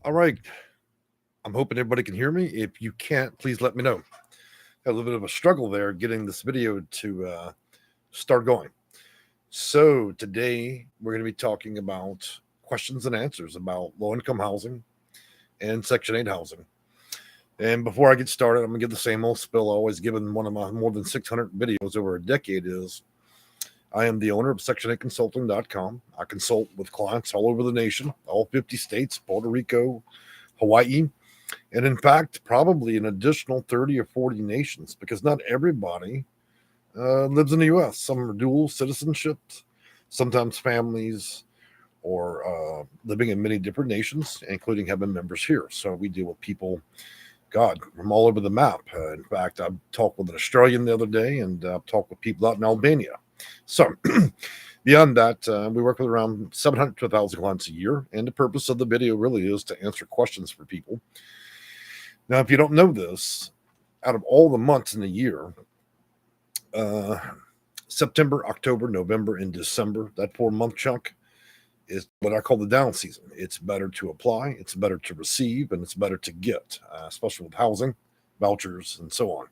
All right. I'm hoping everybody can hear me. If you can't, please let me know. Had a little bit of a struggle there getting this video to start going. So today we're going to be talking about questions and answers about low-income housing and Section 8 housing. And before I get started, I'm going to give the same old spill I always give in one of my more than 600 videos over a decade is I am the owner of Section8Consulting.com. I consult with clients all over the nation, all 50 states, Puerto Rico, Hawaii, and in fact, probably an additional 30 or 40 nations because not everybody lives in the U.S. Some are dual citizenships, sometimes families or living in many different nations, including having members here. So we deal with people, God, from all over the map. In fact, I talked with an Australian the other day and talked with people out in Albania. So beyond that, we work with around 700 to 1,000 clients a year. And the purpose of the video really is to answer questions for people. Now, if you don't know this, out of all the months in the year, September, October, November, and December, that 4-month chunk is what I call the down season. It's better to apply, it's better to receive, and it's better to get, especially with housing, vouchers, and so on.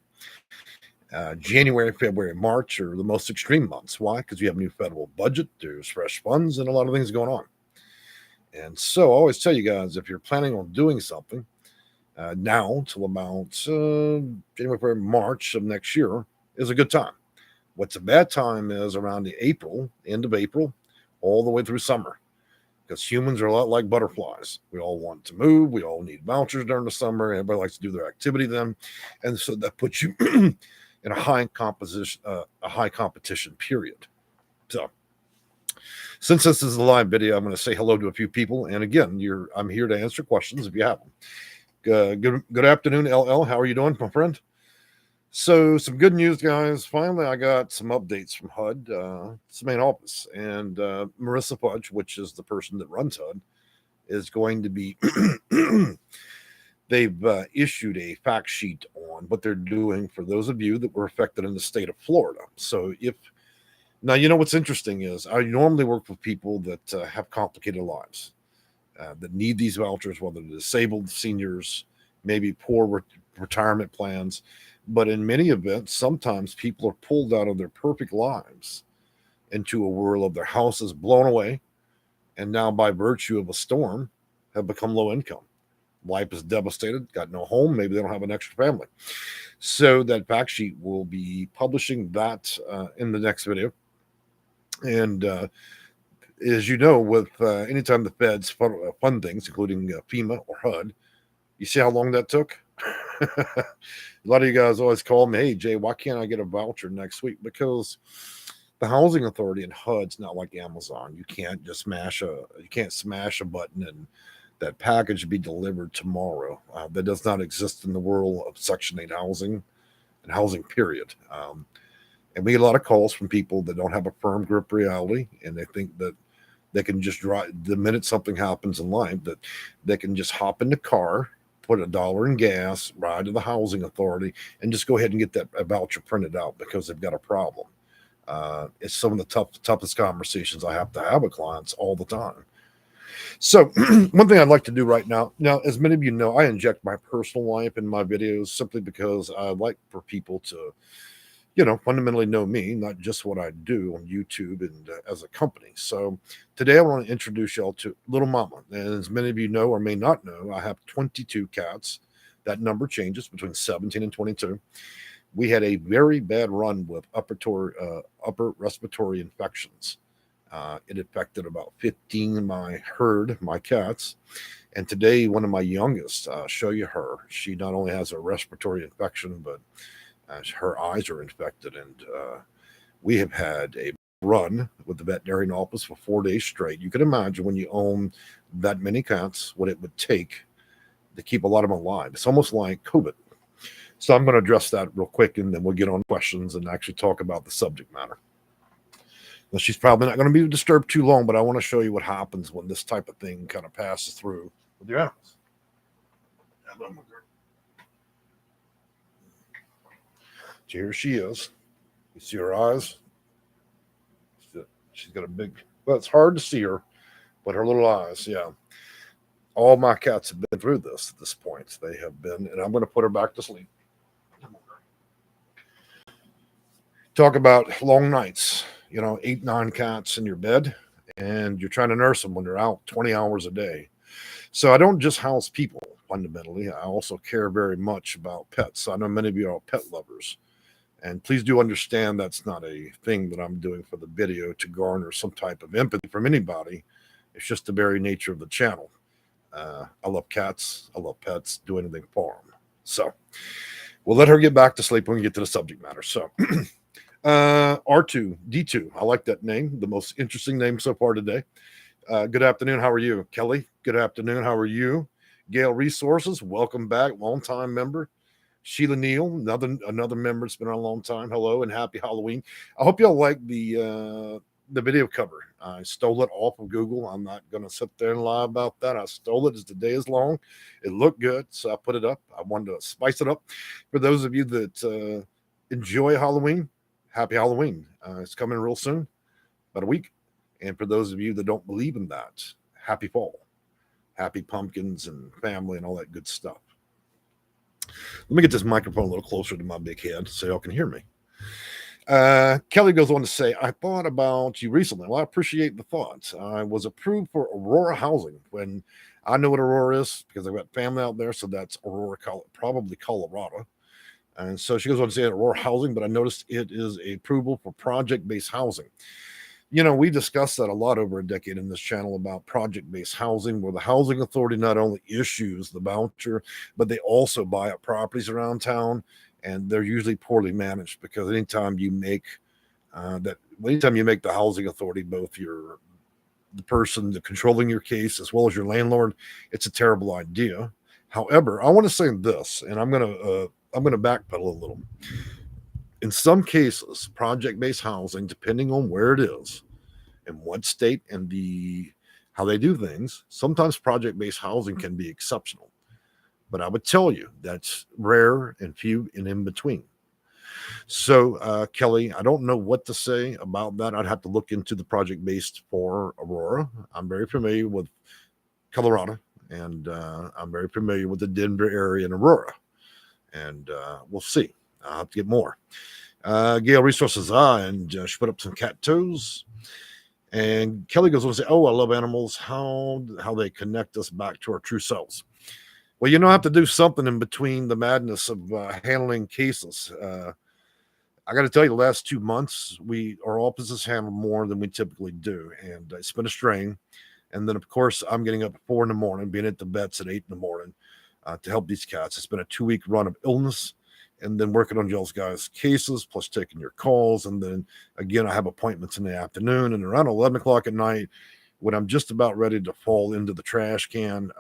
January, February, March are the most extreme months. Why? Because you have a new federal budget, there's fresh funds, and a lot of things going on. And so I always tell you guys, if you're planning on doing something, now till about January, February, March of next year is a good time. What's a bad time is around the end of April, all the way through summer, because humans are a lot like butterflies. We all want to move. We all need vouchers during the summer. Everybody likes to do their activity then, and so that puts you in a high competition period. So, since this is a live video, I'm going to say hello to a few people, and again, I'm here to answer questions if you have them. Good afternoon, LL. How are you doing, my friend? So some good news, guys. Finally, I got some updates from HUD. It's the main office. And Marcia Fudge, which is the person that runs HUD, is going to be they've issued a fact sheet on what they're doing for those of you that were affected in the state of Florida. So now, you know what's interesting is I normally work with people that have complicated lives. That need these vouchers, whether they're disabled, seniors, maybe poor retirement plans. But in many events, sometimes people are pulled out of their perfect lives into a world of their house is blown away, and now by virtue of a storm have become low income. Life is devastated, got no home, maybe they don't have an extra family. So that fact sheet will be publishing that in the next video. And as you know, with anytime the feds fund things, including FEMA or HUD, you see how long that took? A lot of you guys always call me, hey, Jay, why can't I get a voucher next week? Because the housing authority and HUD's not like Amazon. You can't just smash a button and that package be delivered tomorrow. That does not exist in the world of Section 8 housing and housing period. And we get a lot of calls from people that don't have a firm grip reality, and they think that they can just drive the minute something happens in life, that they can just hop in the car, put $1 in gas, ride to the housing authority, and just go ahead and get that voucher printed out because they've got a problem. It's some of the toughest conversations I have to have with clients all the time. So one thing I'd like to do right now, as many of you know, I inject my personal life in my videos simply because I like for people to, fundamentally know me, not just what I do on YouTube and as a company. So today I want to introduce y'all to Little Mama. And as many of you know or may not know, I have 22 cats. That number changes between 17 and 22. We had a very bad run with upper respiratory infections. It affected about 15 of my cats. And today, one of my youngest, I'll show you her. She not only has a respiratory infection, but her eyes are infected, and we have had a run with the veterinarian office for 4 days straight. You can imagine when you own that many cats, what it would take to keep a lot of them alive. It's almost like COVID. So I'm going to address that real quick, and then we'll get on questions and actually talk about the subject matter. Now, she's probably not going to be disturbed too long, but I want to show you what happens when this type of thing kind of passes through with your animals. So here she is. You see her eyes? She's got a big, well, it's hard to see her, but her little eyes, yeah. All my cats have been through this at this point. They have been, and I'm going to put her back to sleep. Talk about long nights, 8, 9 cats in your bed, and you're trying to nurse them when they're out 20 hours a day. So I don't just house people, fundamentally. I also care very much about pets. I know many of you are pet lovers. And please do understand that's not a thing that I'm doing for the video to garner some type of empathy from anybody. It's just the very nature of the channel. I love cats. I love pets. Do anything for them. So we'll let her get back to sleep when we get to the subject matter. So R2D2. I like that name. The most interesting name so far today. Good afternoon. How are you? Kelly, good afternoon. How are you? Gale Resources, welcome back. Long-time member. Sheila Neal, another member. It's been a long time. Hello and happy Halloween. I hope y'all like the video cover. I stole it off of Google. I'm not going to sit there and lie about that. I stole it as the day is long. It looked good, so I put it up. I wanted to spice it up. For those of you that enjoy Halloween, happy Halloween. It's coming real soon, about a week. And for those of you that don't believe in that, happy fall. Happy pumpkins and family and all that good stuff. Let me get this microphone a little closer to my big head so y'all can hear me. Kelly goes on to say, I thought about you recently. Well, I appreciate the thoughts. I was approved for Aurora housing when I know what Aurora is because I've got family out there. So that's Aurora, probably Colorado. And so she goes on to say Aurora housing, but I noticed it is a approval for project-based housing. We discussed that a lot over a decade in this channel about project-based housing, where the housing authority not only issues the voucher, but they also buy up properties around town, and they're usually poorly managed because anytime you make the housing authority both the person controlling your case as well as your landlord, it's a terrible idea. However, I want to say this, and I'm gonna backpedal a little. In some cases, project-based housing, depending on where it is and what state and how they do things, sometimes project-based housing can be exceptional. But I would tell you that's rare and few and in between. So, Kelly, I don't know what to say about that. I'd have to look into the project-based for Aurora. I'm very familiar with Colorado, and I'm very familiar with the Denver area and Aurora. And we'll see. I'll have to get more. Gale Resources and she put up some cat toes. And Kelly goes on to say, I love animals. How they connect us back to our true selves. Well, I have to do something in between the madness of handling cases. I got to tell you, the last 2 months, our offices handle more than we typically do. And it's been a strain. And then, of course, I'm getting up at 4 in the morning, being at the vets at 8 in the morning to help these cats. It's been a 2-week run of illness. And then working on y'all's guys' cases, plus taking your calls. And then, again, I have appointments in the afternoon. And around 11 o'clock at night, when I'm just about ready to fall into the trash can,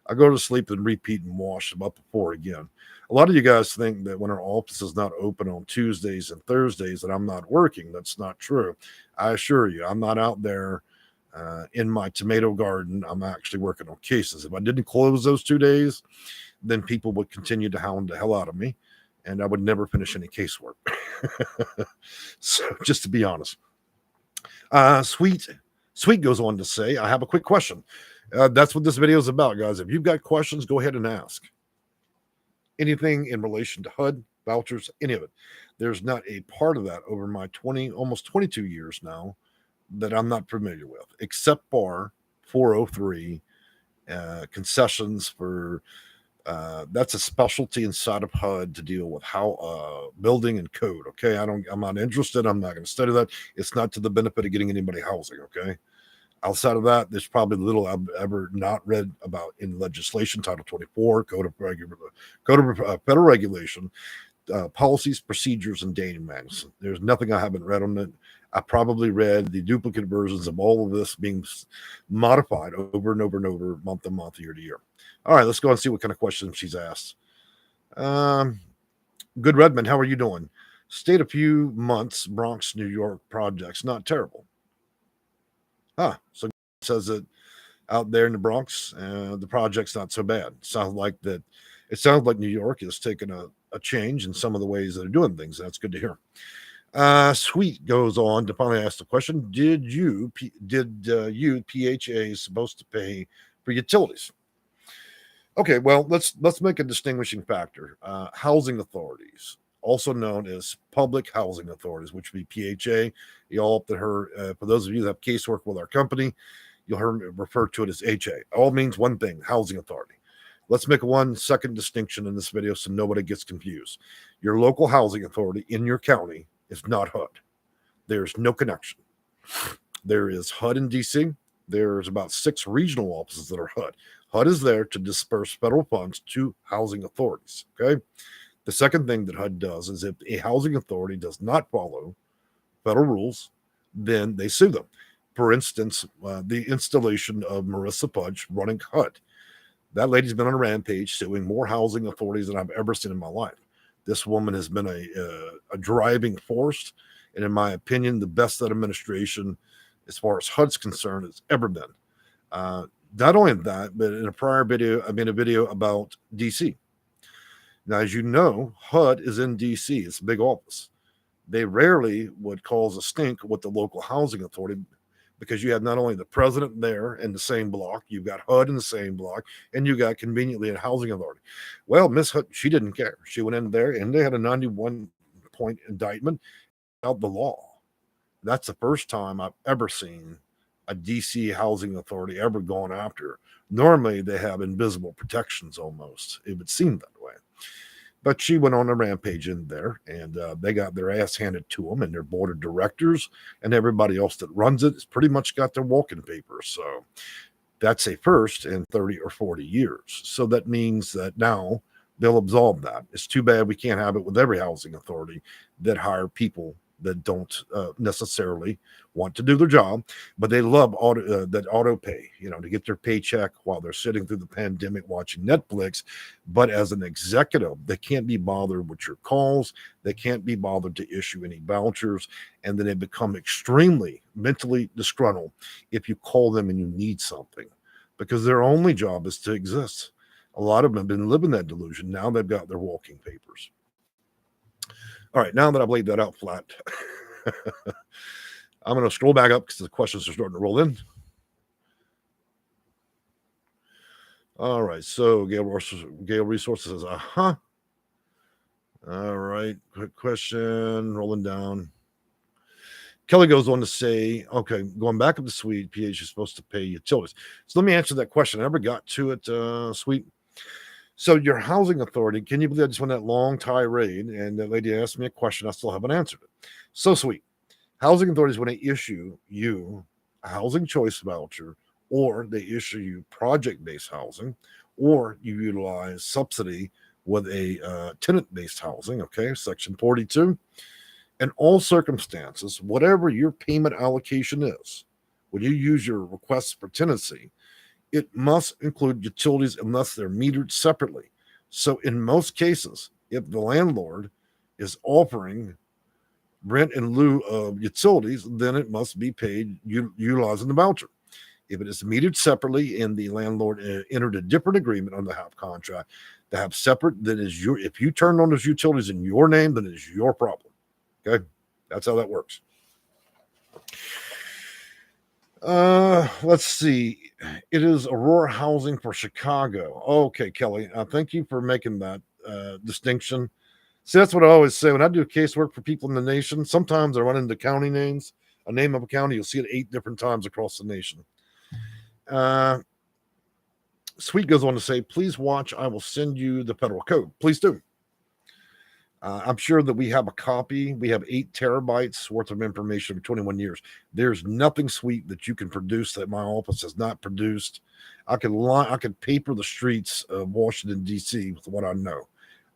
I go to sleep and repeat and wash them up before again. A lot of you guys think that when our office is not open on Tuesdays and Thursdays that I'm not working. That's not true. I assure you, I'm not out there in my tomato garden. I'm actually working on cases. If I didn't close those 2 days, then people would continue to hound the hell out of me. And I would never finish any casework. So, just to be honest. Sweet goes on to say, I have a quick question. That's what this video is about, guys. If you've got questions, go ahead and ask. Anything in relation to HUD, vouchers, any of it. There's not a part of that over my almost 22 years now that I'm not familiar with, except for 403 concessions for that's a specialty inside of HUD to deal with how building and code. Okay, I'm not interested. I'm not going to study that. It's not to the benefit of getting anybody housing. Okay, outside of that, there's probably little I've ever not read about in legislation. Title 24, Code of Federal Regulation, policies, procedures, and dating manuals. There's nothing I haven't read on it. I probably read the duplicate versions of all of this being modified over and over and over, month to month, year to year. All right, let's go and see what kind of questions she's asked. Good Redmond, how are you doing? Stayed a few months, Bronx, New York projects, not terrible. So it says that out there in the Bronx, the project's not so bad. It sounds like New York is taking a change in some of the ways that they're doing things. That's good to hear. Sweet goes on to finally ask the question: Did you PHA supposed to pay for utilities. Okay, well, let's make a distinguishing factor. Housing authorities, also known as public housing authorities, which would be PHA. Y'all up to her. For those of you that have casework with our company, you'll hear me refer to it as HA. All means one thing: housing authority. Let's make a 1 second distinction in this video so nobody gets confused. Your local housing authority in your county is not HUD. There's no connection. There is HUD in DC. There's about 6 regional offices that are HUD. HUD is there to disperse federal funds to housing authorities. Okay. The second thing that HUD does is if a housing authority does not follow federal rules, then they sue them. For instance, the installation of Marcia Fudge running HUD. That lady's been on a rampage suing more housing authorities than I've ever seen in my life. This woman has been a driving force, and in my opinion, the best that administration, as far as HUD's concerned, has ever been. Not only that, but in a prior video, I made a video about DC. Now, as you know, HUD is in DC. It's a big office. They rarely would cause a stink with the local housing authority because you have not only the president there in the same block, you've got HUD in the same block, and you got conveniently a housing authority. Well, Miss HUD, she didn't care. She went in there and they had a 91-point indictment of the law. That's the first time I've ever seen a DC housing authority ever gone after. Normally they have invisible protections almost. It would seem that way. But she went on a rampage in there, and they got their ass handed to them, and their board of directors and everybody else that runs it has pretty much got their walking papers. So that's a first in 30 or 40 years. So that means that now they'll absolve that. It's too bad we can't have it with every housing authority that hire people that don't necessarily want to do their job, but they love that auto pay, to get their paycheck while they're sitting through the pandemic watching Netflix. But as an executive, they can't be bothered with your calls. They can't be bothered to issue any vouchers. And then they become extremely mentally disgruntled if you call them and you need something, because their only job is to exist. A lot of them have been living that delusion. Now they've got their walking papers. All right, now that I've laid that out flat, I'm going to scroll back up because the questions are starting to roll in. All right, so Gale Resources says, All right, quick question, rolling down. Kelly goes on to say, okay, going back up to Sweet, PH is supposed to pay utilities. So let me answer that question. I never got to it, Sweet. So your housing authority, can you believe I just went that long tirade and that lady asked me a question, I still haven't answered it. So Sweet. Housing authorities, when they issue you a housing choice voucher, or they issue you project-based housing, or you utilize subsidy with a tenant-based housing, okay, Section 42, in all circumstances, whatever your payment allocation is, when you use your request for tenancy, it must include utilities unless they're metered separately. So in most cases, if the landlord is offering rent in lieu of utilities, then it must be paid utilizing the voucher. If it is metered separately and the landlord entered a different agreement on the HAP contract to have separate, then if you turn on those utilities in your name, then it's your problem. Okay, that's how that works. Let's see. It is Aurora Housing for Chicago. Okay, Kelly. Thank you for making that distinction. See, that's what I always say when I do casework for people in the nation. Sometimes I run into county names. A name of a county, you'll see it 8 different times across the nation. Sweet goes on to say, please watch. I will send you the federal code. Please do. I'm sure that we have a copy. We have 8 terabytes worth of information for 21 years. There's nothing Sweet that you can produce that my office has not produced. I could paper the streets of Washington, D.C. with what I know.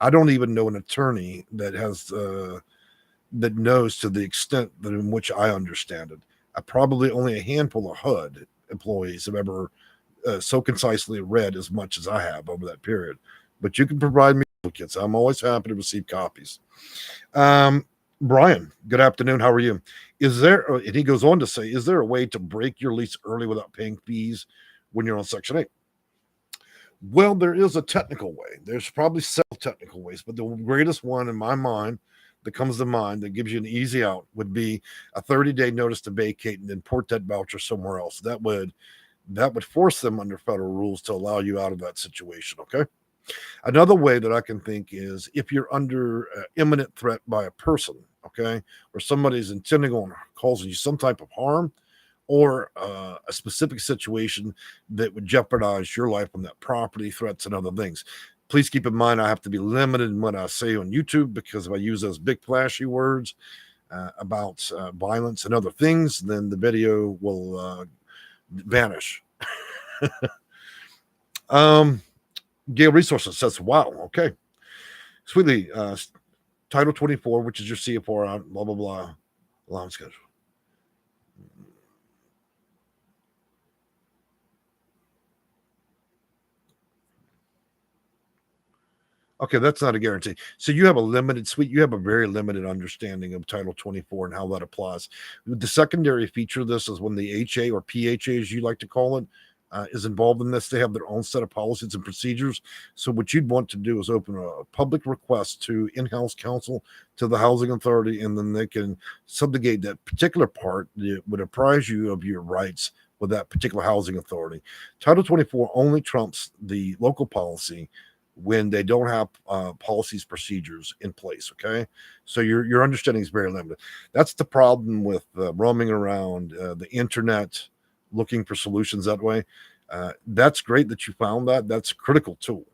I don't even know an attorney that has that knows to the extent that in which I understand it. Probably only a handful of HUD employees have ever so concisely read as much as I have over that period. But you can provide me duplicates. I'm always happy to receive copies. Brian, good afternoon. How are you? And he goes on to say, is there a way to break your lease early without paying fees when you're on Section 8? Well, there is a technical way. There's probably several technical ways, but the greatest one in my mind that comes to mind that gives you an easy out would be a 30-day notice to vacate and then port that voucher somewhere else. That would that would force them under federal rules to allow you out of that situation. Okay. Another way that I can think is if you're under imminent threat by a person, okay, or somebody's intending on causing you some type of harm, or a specific situation that would jeopardize your life on that property, threats, and other things. Please keep in mind I have to be limited in what I say on YouTube, because if I use those big flashy words about violence and other things, then the video will vanish. Gale Resources says, wow, okay. Sweetly, Title 24, which is your CFR, blah, blah, blah, allowance schedule. Okay, that's not a guarantee. So you have a limited suite. You have a very limited understanding of Title 24 and how that applies. The secondary feature of this is when the HA or PHA, as you like to call it, is involved in this. They have their own set of policies and procedures. So what you'd want to do is open a public request to in-house counsel, to the housing authority, and then they can subjugate that particular part that would apprise you of your rights with that particular housing authority. Title 24 only trumps the local policy when they don't have policies, procedures in place. Okay, so your understanding is very limited. That's the problem with roaming around the internet looking for solutions that way. That's great that you found that. That's a critical tool,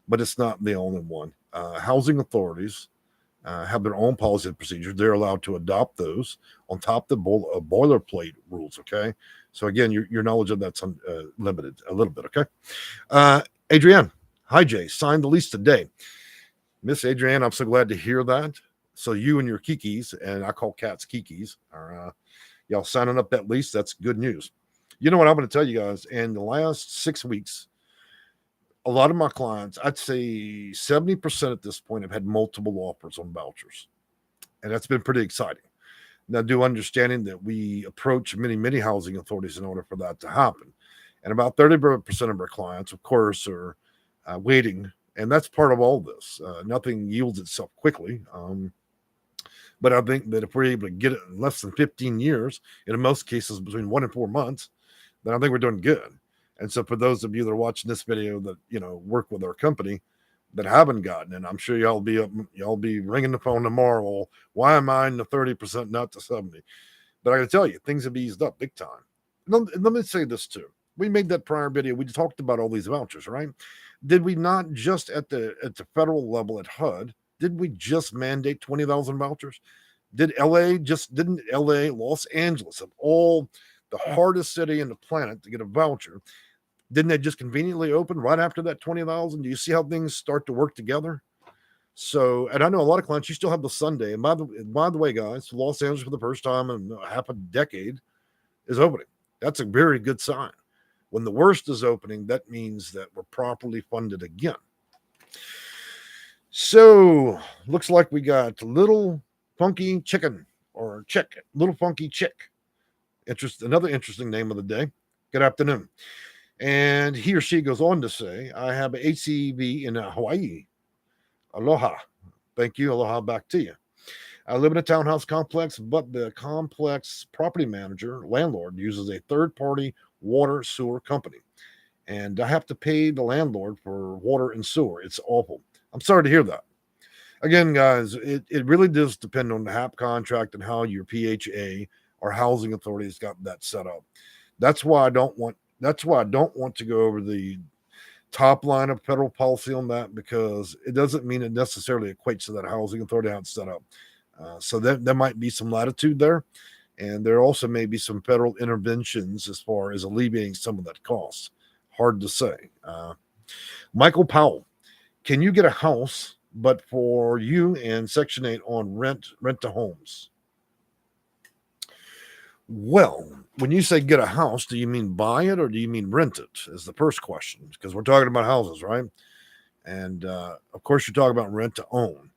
but it's not the only one. Housing authorities have their own policy and procedures. They're allowed to adopt those on top of the boilerplate rules. Okay, so again, your knowledge of that's limited a little bit. Okay, Adrienne. Hi, Jay. Signed the lease today. Miss Adrienne, I'm so glad to hear that. So you and your kikis, and I call cats kikis, are y'all signing up that lease. That's good news. You know what I'm going to tell you guys? In the last 6 weeks, a lot of my clients, I'd say 70% at this point, have had multiple offers on vouchers. And that's been pretty exciting. Now, do understanding that we approach many housing authorities in order for that to happen. And about 30% of our clients, of course, are waiting, and that's part of all this. Nothing yields itself quickly, but I think that if we're able to get it in less than 15 years, and in most cases between 1 and 4 months, then I think we're doing good. And so for those of you that are watching this video that work with our company that haven't gotten it, I'm sure y'all be ringing the phone tomorrow. Well, why am I in the 30%, not the 70? But I got to tell you, things have eased up big time. Let me say this too. We made that prior video. We talked about all these vouchers, right? Did we not just at the federal level at HUD, did we just mandate 20,000 vouchers? Didn't LA, Los Angeles, of all the hardest city in the planet to get a voucher, didn't they just conveniently open right after that 20,000? Do you see how things start to work together? So, and I know a lot of clients, you still have the Sunday. And by the way, guys, Los Angeles for the first time in half a decade is opening. That's a very good sign. When the worst is opening, that means that we're properly funded again. So, looks like we got Little Funky Chicken or Chick, Little Funky Chick. Another interesting name of the day. Good afternoon. And he or she goes on to say, I have an HCV in Hawaii. Aloha. Thank you. Aloha back to you. I live in a townhouse complex, but the complex property manager, landlord, uses a third-party water sewer company. And I have to pay the landlord for water and sewer. It's awful. I'm sorry to hear that. Again, guys, it really does depend on the HAP contract and how your PHA or housing authority has got that set up. That's why I don't want to go over the top line of federal policy on that, because it doesn't mean it necessarily equates to that housing authority how it's set up. So there might be some latitude there. And there also may be some federal interventions as far as alleviating some of that cost. Hard to say. Michael Powell, can you get a house, but for you and Section 8 on rent to homes? Well, when you say get a house, do you mean buy it or do you mean rent it? Is the first question, because we're talking about houses, right? And of course, you're talking about rent to own.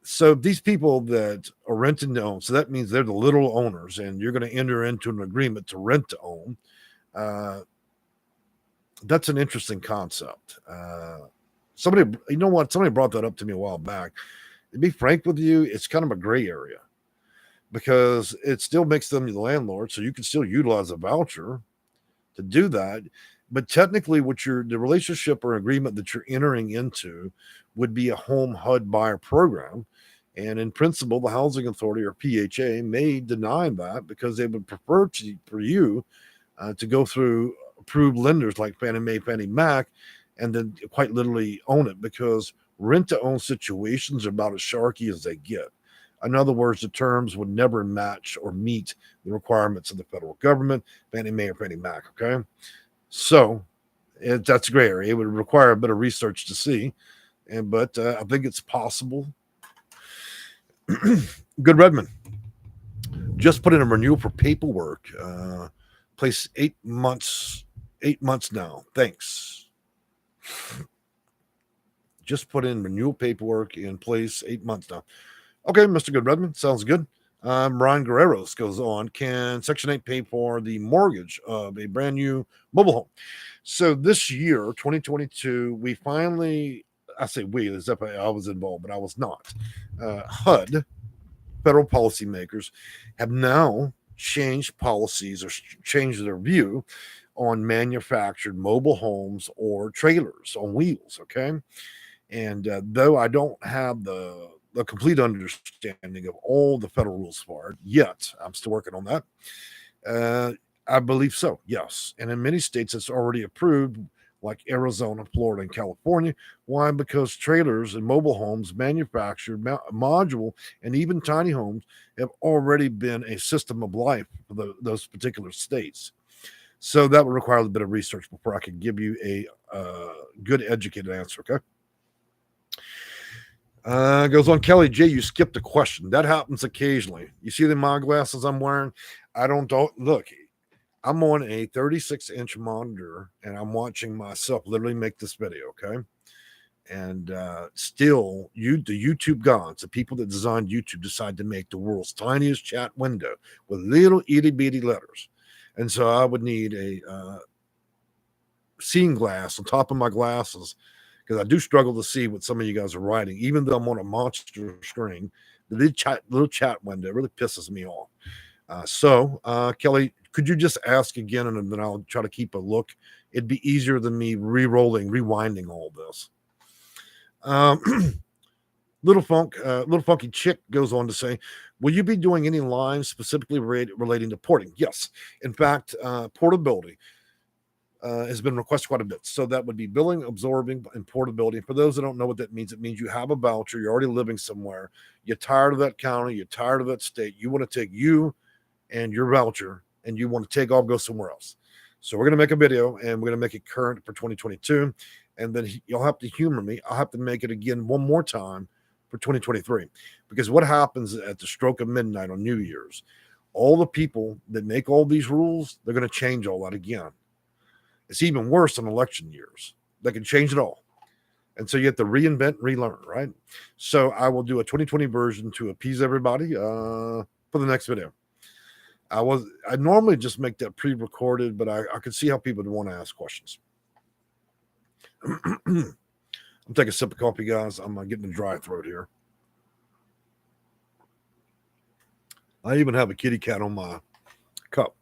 So these people that are renting to own, so that means they're the little owners, and you're going to enter into an agreement to rent to own. That's an interesting concept. Somebody brought that up to me a while back. To be frank with you, it's kind of a gray area, because it still makes them the landlord, so you can still utilize a voucher. to do that. But technically, the relationship or agreement that you're entering into would be a home HUD buyer program. And in principle, the Housing Authority or PHA may deny that because they would prefer for you to go through approved lenders like Fannie Mae, Fannie Mac, and then quite literally own it, because rent-to-own situations are about as sharky as they get. In other words, the terms would never match or meet the requirements of the federal government, Fannie Mae or Fannie Mac, okay? So that's a gray area. It would require a bit of research to see, but I think it's possible. Good Redmond. Just put in a renewal for paperwork. Place 8 months. 8 months now. Thanks. Just put in renewal paperwork in place 8 months now. Okay, Mr. Good Redmond. Sounds good. Ryan Guerreros goes on. Can Section 8 pay for the mortgage of a brand new mobile home? So this year, 2022, we finally, I say we, as if I was involved, but I was not. HUD, federal policymakers, have now changed policies or changed their view on manufactured mobile homes or trailers on wheels, okay? And though I don't have the complete understanding of all the federal rules for it yet, I'm still working on that. I believe so, yes. And in many states, it's already approved, like Arizona, Florida, and California. Why? Because trailers and mobile homes, manufactured, module, and even tiny homes have already been a system of life for those particular states. So that would require a bit of research before I could give you a good, educated answer, okay? Goes on, Kelly J, you skipped a question. That happens occasionally. You see the my glasses I'm wearing? I don't look. I'm on a 36-inch monitor, and I'm watching myself literally make this video, okay? And still, the YouTube gods, the people that designed YouTube, decide to make the world's tiniest chat window with little itty-bitty letters. And so I would need a seeing glass on top of my glasses, because I do struggle to see what some of you guys are writing, even though I'm on a monster screen. The little chat window really pisses me off. Kelly, could you just ask again, and then I'll try to keep a look. It'd be easier than me rewinding all this. Little Funky Chick goes on to say, will you be doing any lines specifically relating to porting? Yes. In fact, portability has been requested quite a bit. So that would be billing, absorbing, and portability. And for those that don't know what that means, it means you have a voucher, you're already living somewhere, you're tired of that county, you're tired of that state, you want to take you and your voucher, and you want to take off, go somewhere else. So we're going to make a video, and we're going to make it current for 2022. And then you'll have to humor me. I'll have to make it again one more time for 2023. Because what happens at the stroke of midnight on New Year's, all the people that make all these rules, they're going to change all that again. It's even worse in election years. They can change it all. And so you have to reinvent and relearn, right? So I will do a 2020 version to appease everybody for the next video. I normally just make that pre-recorded, but I could see how people would want to ask questions. I'm taking a sip of coffee, guys. I'm getting a dry throat here. I even have a kitty cat on my cup.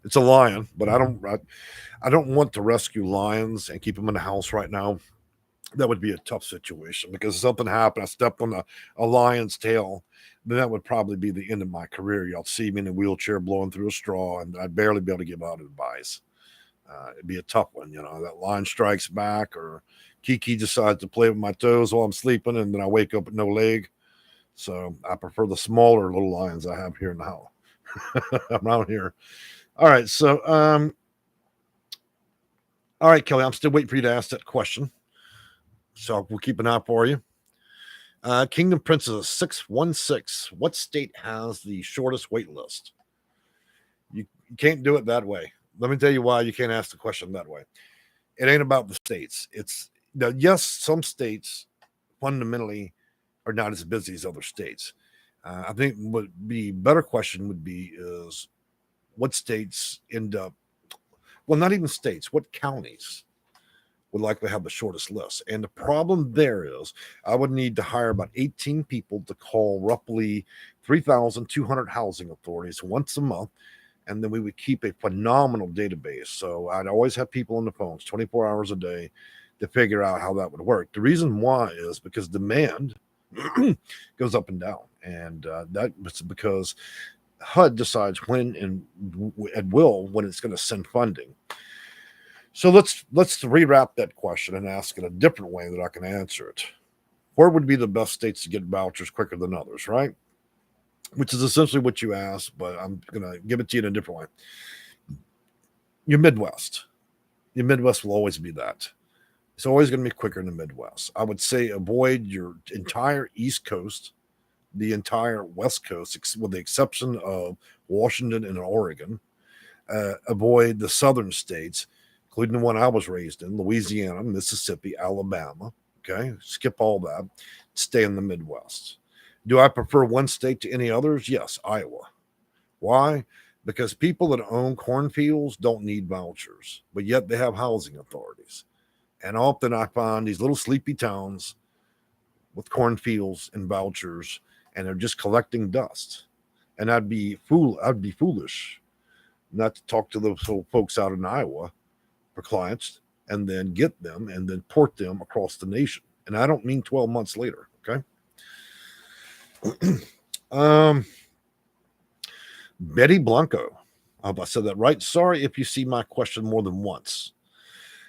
It's a lion, but I don't want to rescue lions and keep them in the house right now. That would be a tough situation, because if something happened, I stepped on a lion's tail, then that would probably be the end of my career. Y'all see me in a wheelchair blowing through a straw, and I'd barely be able to give out advice. It'd be a tough one, that lion strikes back, or Kiki decides to play with my toes while I'm sleeping, and then I wake up with no leg. So I prefer the smaller little lions I have here in the house. around here. All right, so all right, Kelly, I'm still waiting for you to ask that question. So we'll keep an eye for you. Kingdom Princess 616. What state has the shortest wait list? You can't do it that way. Let me tell you why you can't ask the question that way. It ain't about the states. It's yes, some states fundamentally are not as busy as other states. I think what the better question would be is what states end up, well, not even states, what counties would likely have the shortest list. And the problem there is I would need to hire about 18 people to call roughly 3,200 housing authorities once a month and then we would keep a phenomenal database. So I'd always have people on the phones 24 hours a day to figure out how that would work. The reason why is because demand goes up and down, and that's because HUD decides when and at will when it's going to send funding. So let's rewrap that question and ask it a different way that I can answer it. Where would be the best states to get vouchers quicker than others, right? Which is essentially what you asked, but I'm going to give it to you in a different way. Your Midwest. Your Midwest will always be that. It's always going to be quicker in the Midwest. I would say avoid your entire East Coast, the entire West Coast, with the exception of Washington and Oregon. Avoid the southern states, including the one I was raised in, Louisiana, Mississippi, Alabama. Okay, skip all that. Stay in the Midwest. Do I prefer one state to any others? Yes, Iowa. Why? Because people that own cornfields don't need vouchers, but yet they have housing authorities. And often I find these little sleepy towns with cornfields and vouchers, and they're just collecting dust. And I'd be foolish not to talk to those folks out in Iowa for clients and then get them and then port them across the nation. And I don't mean 12 months later. Okay. Betty Blanco. I hope I said that right. Sorry if you see my question more than once.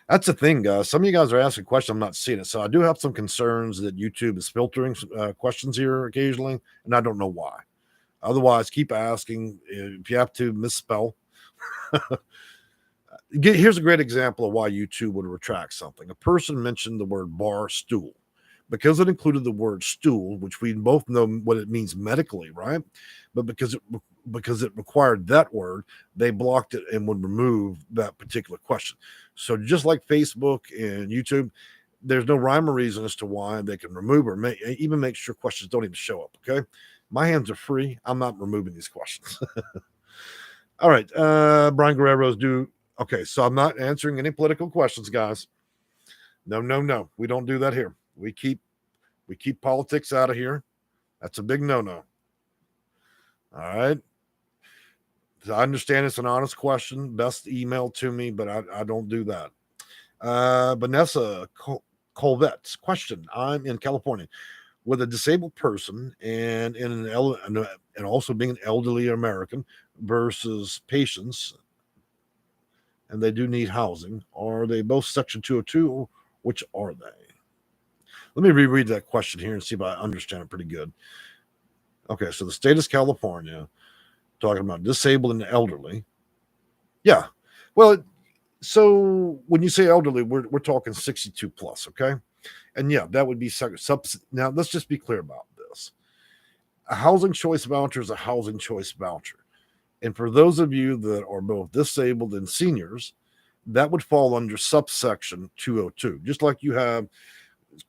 That's the thing, guys. Some of you guys are asking questions. I'm not seeing it. So I do have some concerns that YouTube is filtering questions here occasionally, and I don't know why. Otherwise, keep asking. If you have to misspell. Here's a great example of why YouTube would retract something. A person mentioned the word bar stool. Because it included the word stool, which we both know what it means medically, right? But because it required that word, they blocked it and would remove that particular question. So just like Facebook and YouTube, there's no rhyme or reason as to why they can remove or even make sure questions don't even show up. Okay, my hands are free. I'm not removing these questions. All right, Brian Guerrero's okay. So I'm not answering any political questions, guys. No. We don't do that here. We keep politics out of here. That's a big no-no. All right. I understand it's an honest question. Best email to me, but I don't do that. Vanessa Colvette's question. I'm in California with a disabled person and and also being an elderly American versus patients, and they do need housing. Are they both Section 202? Which are they? Let me reread that question here and see if I understand it pretty good. Okay, so the state is California, talking about disabled and elderly. Yeah. Well, so when you say elderly, we're talking 62 plus, okay? And yeah, that would be now let's just be clear about this. A housing choice voucher is a housing choice voucher. And for those of you that are both disabled and seniors, that would fall under subsection 202. Just like you have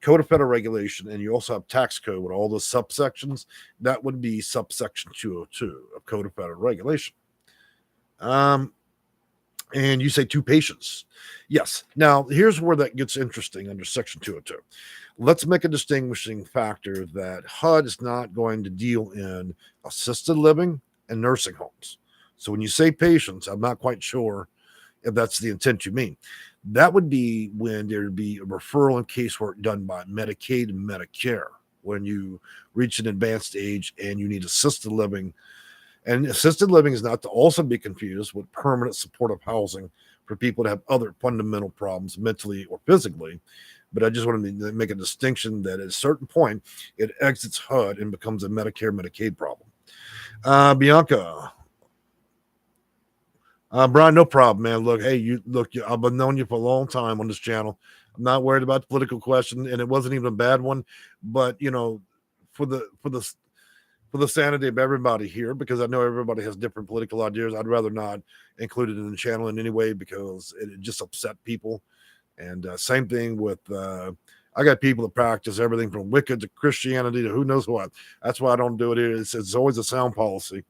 Code of Federal Regulation and you also have tax code with all the subsections, that would be subsection 202 of Code of Federal Regulation. And you say two patients. Yes. Now, here's where that gets interesting under Section 202. Let's make a distinguishing factor that HUD is not going to deal in assisted living and nursing homes. So when you say patients, I'm not quite sure if that's the intent you mean. That would be when there'd be a referral and casework done by Medicaid and Medicare when you reach an advanced age and you need assisted living. And assisted living is not to also be confused with permanent supportive housing for people that have other fundamental problems mentally or physically. But I just want to make a distinction that at a certain point, it exits HUD and becomes a Medicare, Medicaid problem. Bianca. Brian, no problem, man. Look, hey, I've been knowing you for a long time on this channel. I'm not worried about the political question, and it wasn't even a bad one. But for the sanity of everybody here, because I know everybody has different political ideas, I'd rather not include it in the channel in any way because it just upset people. And same thing with I got people that practice everything from Wicca to Christianity to who knows what. That's why I don't do it here. It's always a sound policy.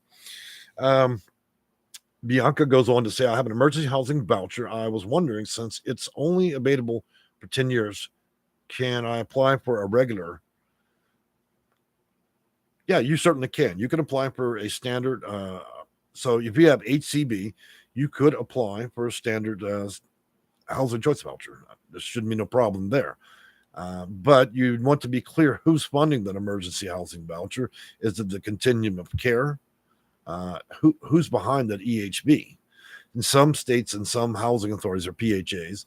Bianca goes on to say, I have an emergency housing voucher. I was wondering, since it's only available for 10 years, can I apply for a regular? Yeah, you certainly can. You can apply for a standard So if you have HCB, you could apply for a standard housing choice voucher. There shouldn't be no problem there. But you want to be clear who's funding that emergency housing voucher. Is it the continuum of care? Who's behind that EHB? In some states and some housing authorities or PHAs,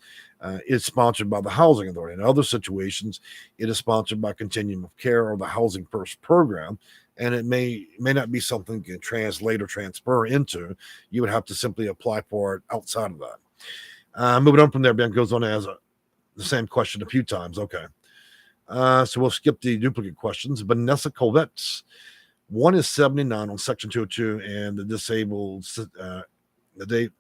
it's sponsored by the housing authority. In other situations, it is sponsored by continuum of care or the housing first program, and it may not be something you can translate or transfer into. You would have to simply apply for it outside of that. Moving on from there, Ben goes on as the same question a few times. Okay. So we'll skip the duplicate questions. Vanessa Colvetts. One is 79 on Section 202, and the disabled, the date.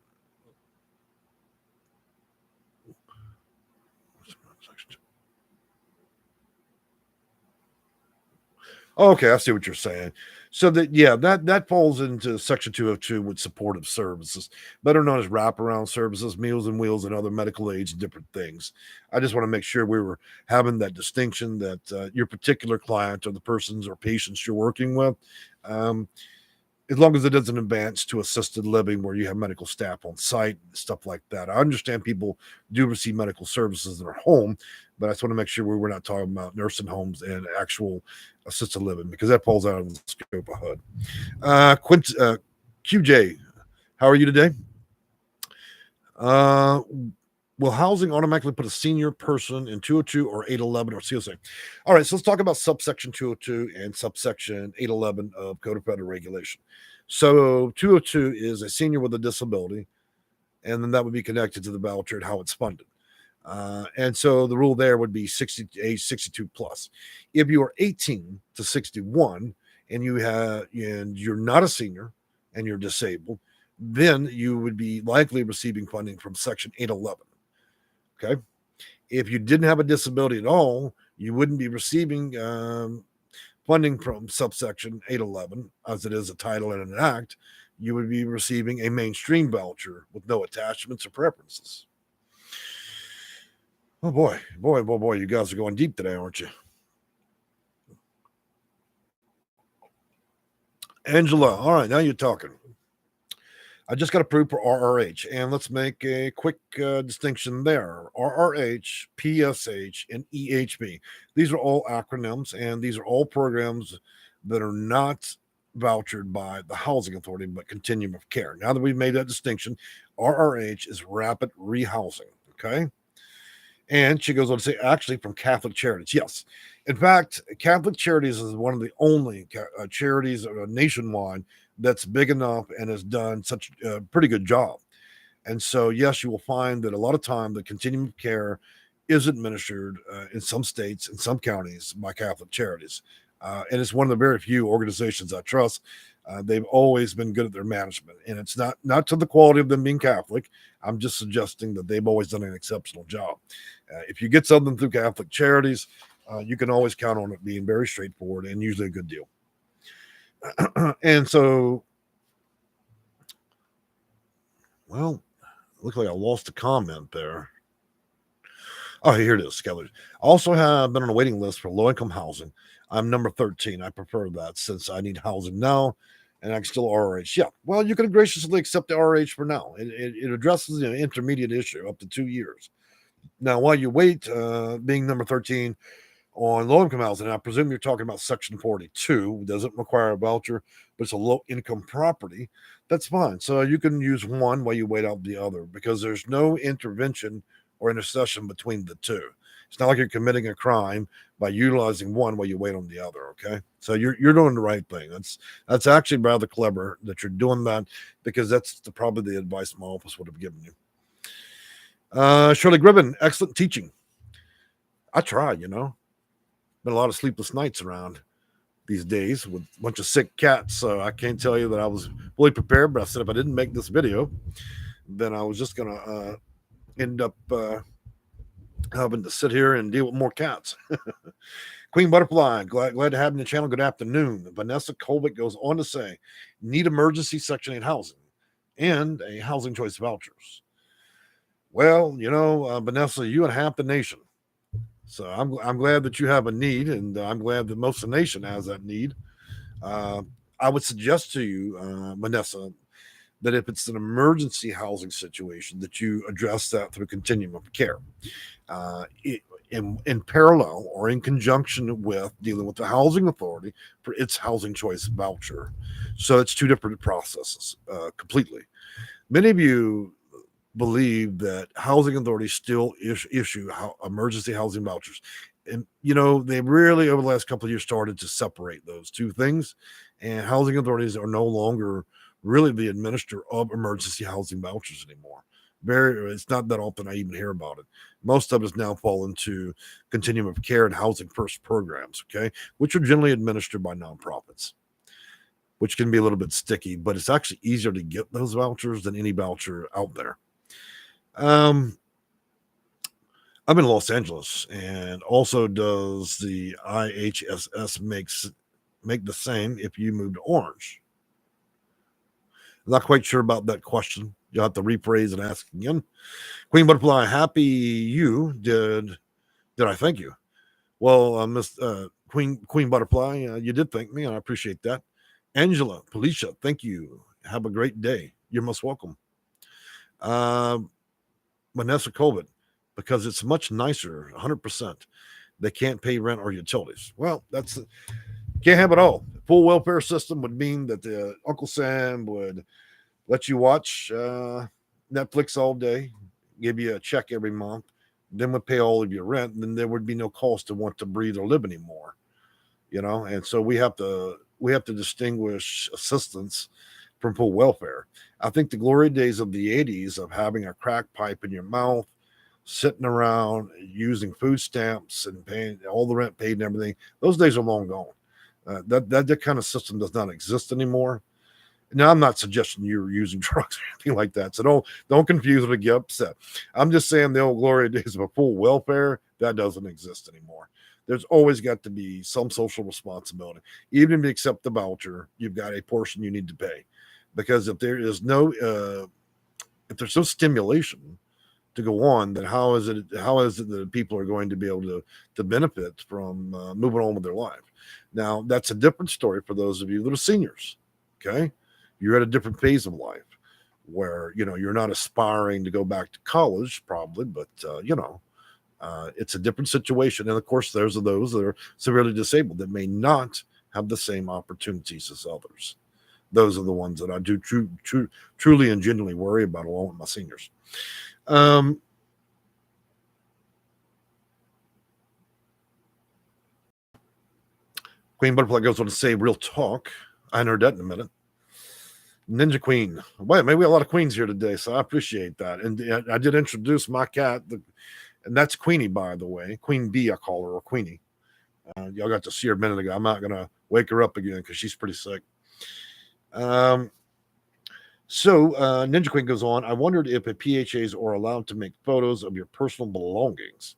Okay, I see what you're saying. So that falls into Section 202 with supportive services, better known as wraparound services, Meals and Wheels, and other medical aids and different things. I just want to make sure we were having that distinction that your particular client or the persons or patients you're working with, um, as long as it doesn't advance to assisted living where you have medical staff on site, stuff like that. I understand people do receive medical services in their home, but I just want to make sure we're not talking about nursing homes and actual assisted living because that falls out of the scope of HUD. QJ, how are you today? Will housing automatically put a senior person in 202 or 811 or COC? All right, so let's talk about subsection 202 and subsection 811 of Code of Federal Regulation. So 202 is a senior with a disability, and then that would be connected to the voucher and how it's funded. And so the rule there would be age 62 plus. If you are 18 to 61 and you're not a senior and you're disabled, then you would be likely receiving funding from Section 811. Okay. If you didn't have a disability at all, you wouldn't be receiving funding from subsection 811, as it is a title and an act. You would be receiving a mainstream voucher with no attachments or preferences. Oh boy, you guys are going deep today, aren't you? Angela, all right, now you're talking. I just got approved for RRH, and let's make a quick distinction there. RRH, PSH, and EHB. These are all acronyms, and these are all programs that are not vouchered by the housing authority, but continuum of care. Now that we've made that distinction, RRH is rapid rehousing. Okay. And she goes on to say, actually, from Catholic Charities. Yes. In fact, Catholic Charities is one of the only charities nationwide that's big enough and has done such a pretty good job. And so, yes, you will find that a lot of time the continuum of care is administered in some states, in some counties by Catholic Charities. And it's one of the very few organizations I trust. They've always been good at their management, and it's not to the quality of them being Catholic. I'm just suggesting that they've always done an exceptional job. If you get something through Catholic Charities, you can always count on it being very straightforward and usually a good deal. And so, well, looks like I lost a comment there. Oh, here it is, Skelly. Also have been on a waiting list for low-income housing. I'm number 13. I prefer that since I need housing now, and I can still RRH. Yeah, well, you can graciously accept the RRH for now. It addresses the intermediate issue up to 2 years. Now, while you wait, being number 13 on low-income housing, I presume you're talking about Section 42. Doesn't require a voucher, but it's a low-income property. That's fine. So you can use one while you wait out the other because there's no intervention or intercession between the two. It's not like you're committing a crime by utilizing one while you wait on the other. Okay, so you're doing the right thing. That's actually rather clever that you're doing that because that's probably the advice my office would have given you. Shirley Gribben, excellent teaching. I try, been a lot of sleepless nights around these days with a bunch of sick cats. So I can't tell you that I was fully prepared, but I said if I didn't make this video, then I was just gonna end up having to sit here and deal with more cats. Queen Butterfly, glad to have you on the channel. Good afternoon. Vanessa Colbert goes on to say, need emergency Section 8 housing and a housing choice vouchers. Well, Vanessa, you and half the nation. So I'm glad that you have a need, and I'm glad that most of the nation has that need. I would suggest to you, Vanessa, that if it's an emergency housing situation, that you address that through continuum of care. In parallel or in conjunction with dealing with the housing authority for its housing choice voucher. So it's two different processes completely. Many of you believe that housing authorities still issue emergency housing vouchers. And, they really over the last couple of years started to separate those two things. And housing authorities are no longer really the administrator of emergency housing vouchers anymore. It's not that often I even hear about it. Most of us now fall into continuum of care and housing first programs, okay, which are generally administered by nonprofits, which can be a little bit sticky, but it's actually easier to get those vouchers than any voucher out there. I'm in Los Angeles, and also does the IHSS make the same if you move to Orange? I'm not quite sure about that question. You'll have to rephrase and ask again. Queen Butterfly, happy you did I thank you? Well, Miss Queen Butterfly, you did thank me, and I appreciate that. Angela, Felicia, thank you. Have a great day. You're most welcome. Vanessa Colbert, because it's much nicer, 100%. They can't pay rent or utilities. Well, can't have it all. Full welfare system would mean that the Uncle Sam would let you watch Netflix all day, give you a check every month, then would pay all of your rent, and then there would be no cost to want to breathe or live anymore. And so we have to distinguish assistance from full welfare. I think the glory days of the 80s of having a crack pipe in your mouth, sitting around using food stamps and paying all the rent paid and everything, those days are long gone. That kind of system does not exist anymore. Now, I'm not suggesting you're using drugs or anything like that, so don't confuse it or get upset. I'm just saying the old glory days of a full welfare, that doesn't exist anymore. There's always got to be some social responsibility. Even if you accept the voucher, you've got a portion you need to pay, because if there's no stimulation to go on, then how is it that people are going to be able to benefit from moving on with their life? Now, that's a different story for those of you that are seniors. Okay, you're at a different phase of life where you're not aspiring to go back to college, probably, but it's a different situation. And of course, there's those that are severely disabled that may not have the same opportunities as others. Those are the ones that I do truly and genuinely worry about, along with my seniors. Queen Butterfly goes on to say, real talk. I heard that in a minute. Ninja Queen. Wait, maybe we have a lot of queens here today, so I appreciate that. And I did introduce my cat, and that's Queenie, by the way. Queen Bee, I call her, or Queenie. Y'all got to see her a minute ago. I'm not going to wake her up again because she's pretty sick. So Ninja Queen goes on, I wondered if PHAs are allowed to make photos of your personal belongings.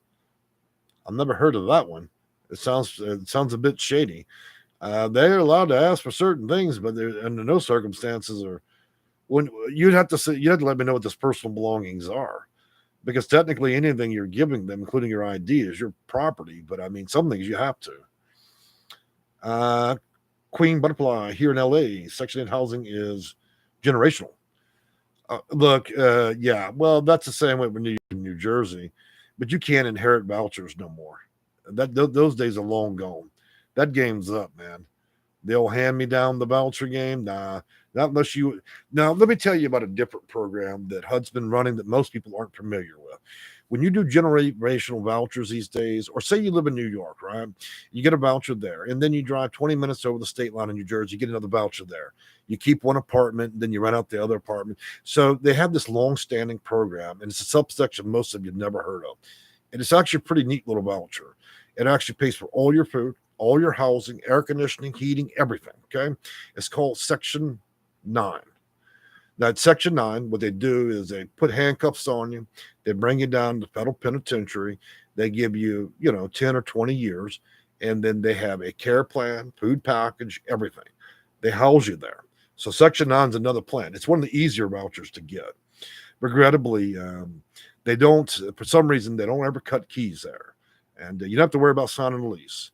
I've never heard of that one. It sounds a bit shady. They're allowed to ask for certain things, but under no circumstances when you'd have to let me know what those personal belongings are, because technically anything you're giving them, including your ID, is your property. But I mean, some things you have to. Queen Butterfly, here in LA, Section 8 housing is generational. Yeah, well, that's the same way when you're in New Jersey, but you can't inherit vouchers no more. Those days are long gone. That game's up, man. They'll hand me down the voucher game. Nah, not unless you. Now, let me tell you about a different program that HUD's been running that most people aren't familiar with. When you do generational vouchers these days, or say you live in New York, right? You get a voucher there, and then you drive 20 minutes over the state line in New Jersey, you get another voucher there. You keep one apartment, then you rent out the other apartment. So they have this long-standing program, and it's a subsection most of you never heard of. And it's actually a pretty neat little voucher. It actually pays for all your food, all your housing, air conditioning, heating, everything, okay? It's called Section 9. Now, at Section 9, what they do is they put handcuffs on you. They bring you down to federal penitentiary. They give you, 10 or 20 years, and then they have a care plan, food package, everything. They house you there. So Section 9 is another plan. It's one of the easier vouchers to get. Regrettably, they don't, for some reason, they don't ever cut keys there. And you don't have to worry about signing a lease.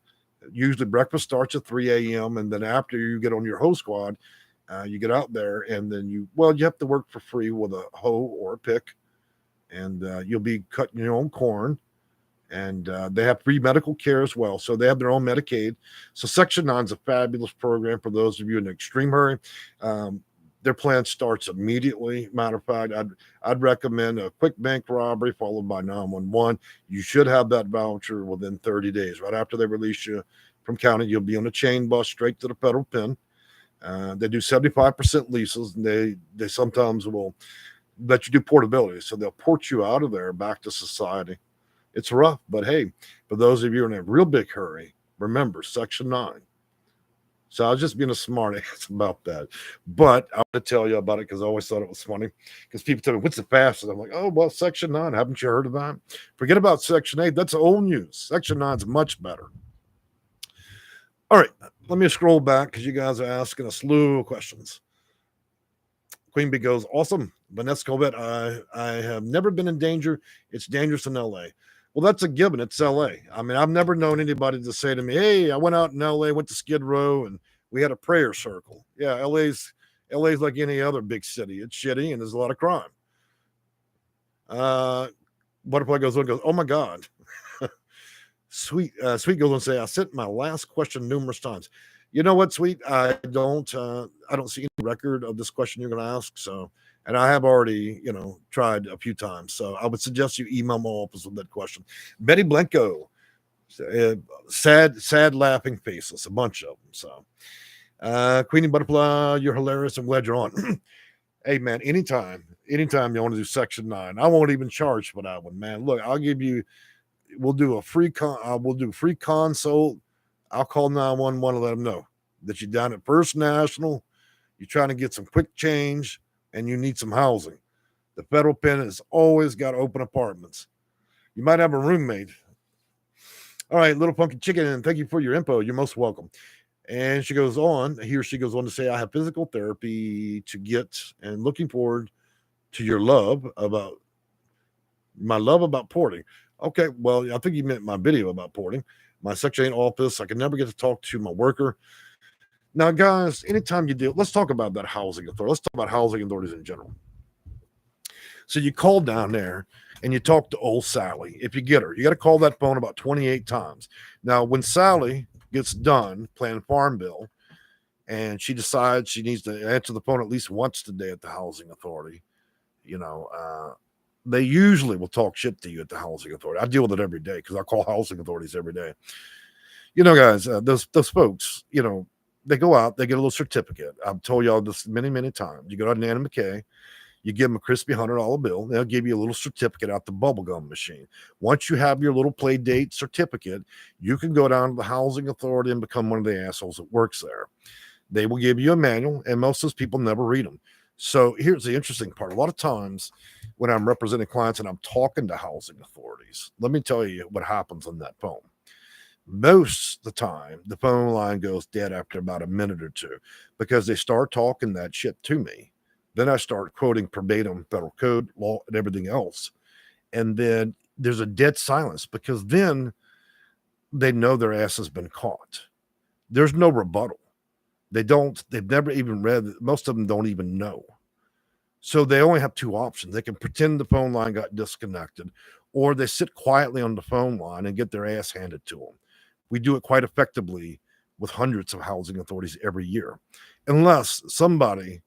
Usually breakfast starts at 3 a.m. And then after you get on your host squad, You get out there, and then you have to work for free with a hoe or a pick, and you'll be cutting your own corn. And they have free medical care as well. So they have their own Medicaid. So Section 9 is a fabulous program for those of you in an extreme hurry. Their plan starts immediately. Matter of fact, I'd recommend a quick bank robbery followed by 911. You should have that voucher within 30 days. Right after they release you from county, you'll be on a chain bus straight to the federal pen. They do 75% leases, and they sometimes will let you do portability. So they'll port you out of there back to society. It's rough, but hey, for those of you in a real big hurry, remember Section 9. So I was just being a smart ass about that. But I want to tell you about it because I always thought it was funny. Because people tell me, what's the fastest? I'm like, oh, well, Section 9. Haven't you heard of that? Forget about Section 8. That's old news. Section 9 is much better. All right, let me scroll back because you guys are asking a slew of questions. Queen Bee goes, awesome. Vanessa Colbert, I have never been in danger. It's dangerous in LA. Well, that's a given. It's LA. I mean, I've never known anybody to say to me, hey, I went out in LA, went to Skid Row, and we had a prayer circle. Yeah, LA's like any other big city. It's shitty, and there's a lot of crime. Butterfly goes on, goes, oh my God. Sweet goes on to say, I sent my last question numerous times. You know what, Sweet? I don't see any record of this question you're going to ask. So, and I have already, tried a few times. So I would suggest you email my office with that question. Betty Blanco, sad laughing faces, a bunch of them. So, Queenie Butterfly, you're hilarious. I'm glad you're on. Hey man, anytime you want to do Section 9, I won't even charge for that one, man. Look, we'll do a free consult. I'll call 911 and let them know that you're down at First National, you're trying to get some quick change, and you need some housing. The federal pen has always got open apartments. You might have a roommate. All right, Little Funky Chicken, and thank you for your info. You're most welcome. And she goes on to say, I have physical therapy to get and looking forward to your love about porting. Okay, well, I think you meant my video about porting. My Section 8 office, I can never get to talk to my worker. Now, guys, anytime you let's talk about that housing authority. Let's talk about housing authorities in general. So you call down there and you talk to old Sally. If you get her, you got to call that phone about 28 times. Now, when Sally gets done playing Farm Bill and she decides she needs to answer the phone at least once a day at the housing authority, they usually will talk shit to you at the housing authority. I deal with it every day because I call housing authorities every day. Guys, those folks, they go out, they get a little certificate. I've told y'all this many, many times. You go to Nana McKay, you give them a crispy $100 bill. They'll give you a little certificate out the bubblegum machine. Once you have your little play date certificate, you can go down to the housing authority and become one of the assholes that works there. They will give you a manual, and most of those people never read them. So here's the interesting part. A lot of times when I'm representing clients and I'm talking to housing authorities, let me tell you what happens on that phone. Most of the time, the phone line goes dead after about a minute or two because they start talking that shit to me. Then I start quoting verbatim federal code, law, and everything else. And then there's a dead silence because then they know their ass has been caught. There's no rebuttal. They've never even read, most of them don't even know. So they only have two options. They can pretend the phone line got disconnected, or they sit quietly on the phone line and get their ass handed to them. We do it quite effectively with hundreds of housing authorities every year, unless somebody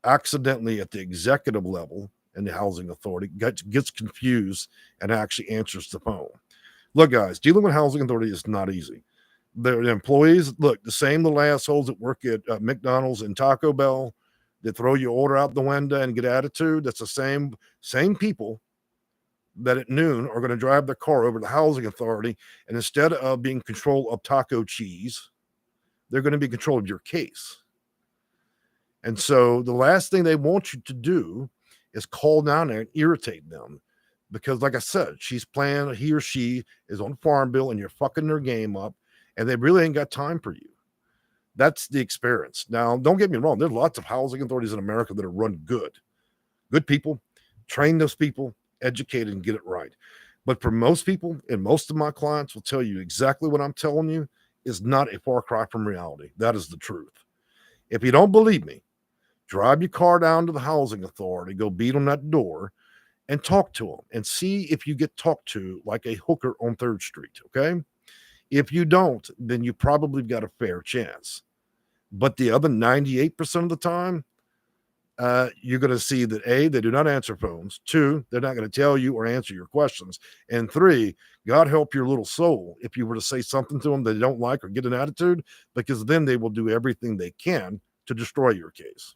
accidentally at the executive level in the housing authority gets confused and actually answers the phone. Look, guys, dealing with housing authority is not easy. Their employees, look, the same little assholes that work at McDonald's and Taco Bell, that throw your order out the window and get attitude. That's the same people that at noon are going to drive their car over to the housing authority, and instead of being control of taco cheese, they're going to be control of your case. And so the last thing they want you to do is call down there and irritate them. Because like I said, he or she is on Farm Bill and you're fucking their game up, and they really ain't got time for you. That's the experience. Now, don't get me wrong. There's lots of housing authorities in America that are run good. Good people, train those people, educate and get it right. But for most people, and most of my clients will tell you exactly what I'm telling you is not a far cry from reality. That is the truth. If you don't believe me, Drive your car down to the housing authority, go beat on that door and talk to them and see if you get talked to like a hooker on 3rd Street. Okay. If you don't, then you probably got a fair chance. But the other 98% of the time, you're going to see that A, they do not answer phones. 2, they're not going to tell you or answer your questions. And 3, God help your little soul if you were to say something to them they don't like or get an attitude, because then they will do everything they can to destroy your case.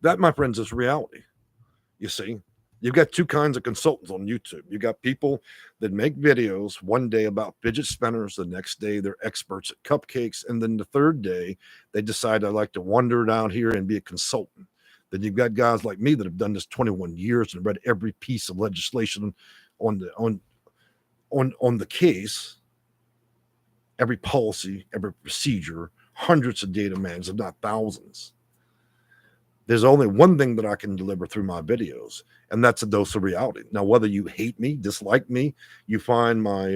That, my friends, is reality. You see, you've got 2 kinds of consultants on YouTube. You got people that make videos one day about fidget spinners, the next day they're experts at cupcakes, and then the 3rd day they decide I like to wander down here and be a consultant. Then you've got guys like me that have done this 21 years and read every piece of legislation on the case, every policy, every procedure, hundreds of data mans, if not thousands. There's only one thing that I can deliver through my videos, and that's a dose of reality. Now, whether you hate me, dislike me, you find my,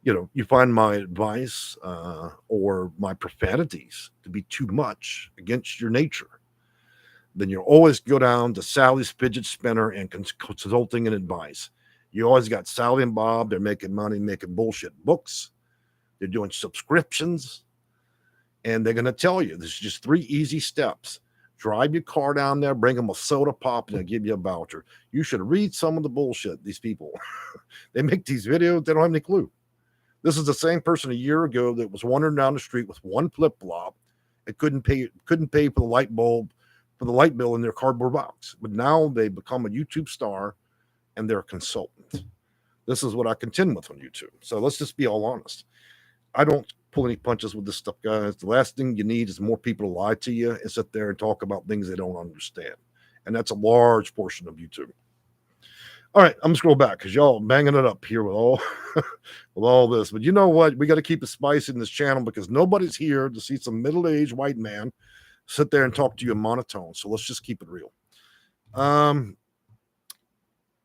you find my advice or my profanities to be too much against your nature, then you always go down to Sally's Fidget Spinner and consulting and advice. You always got Sally and Bob. They're making money, making bullshit books. They're doing subscriptions. And they're going to tell you there's just 3 easy steps. Drive your car down there, bring them a soda pop, and they'll give you a voucher. You should read some of the bullshit. These people, they make these videos. They don't have any clue. This is the same person a year ago that was wandering down the street with one flip flop and couldn't pay for the light bill in their cardboard box. But now they become a YouTube star and they're a consultant. This is what I contend with on YouTube. So let's just be all honest. I don't pull any punches with this stuff, guys. The last thing you need is more people to lie to you and sit there and talk about things they don't understand. And that's a large portion of YouTube. All right, I'm gonna scroll back because y'all banging it up here with all this. But you know what? We got to keep it spicy in this channel because nobody's here to see some middle-aged white man sit there and talk to you in monotone. So let's just keep it real.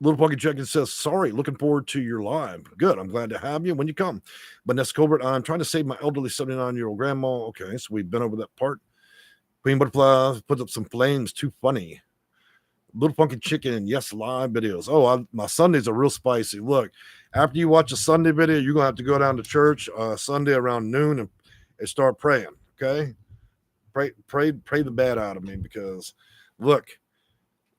Little Punky Chicken says, sorry, looking forward to your live. Good. I'm glad to have you when you come. Vanessa Colbert, I'm trying to save my elderly 79-year-old grandma. Okay, so we've been over that part. Queen Butterfly puts up some flames. Too funny. Little Punky Chicken, yes, live videos. Oh, my Sundays are real spicy. Look, after you watch a Sunday video, you're going to have to go down to church Sunday around noon and start praying, okay? Pray the bad out of me because, look,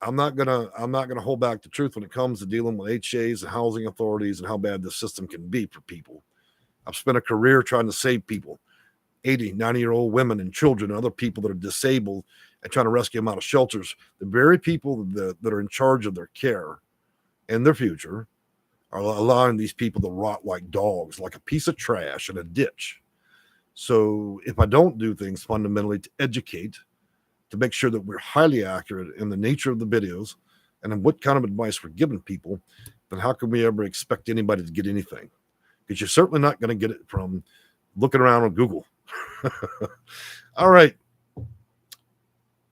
I'm not gonna hold back the truth when it comes to dealing with HAs and housing authorities and how bad the system can be for people. I've spent a career trying to save people, 80, 90-year-old women and children and other people that are disabled and trying to rescue them out of shelters. The very people that are in charge of their care and their future are allowing these people to rot like dogs, like a piece of trash in a ditch. So if I don't do things fundamentally to educate, to make sure that we're highly accurate in the nature of the videos and in what kind of advice we're giving people, then how can we ever expect anybody to get anything? Because you're certainly not going to get it from looking around on Google. All right.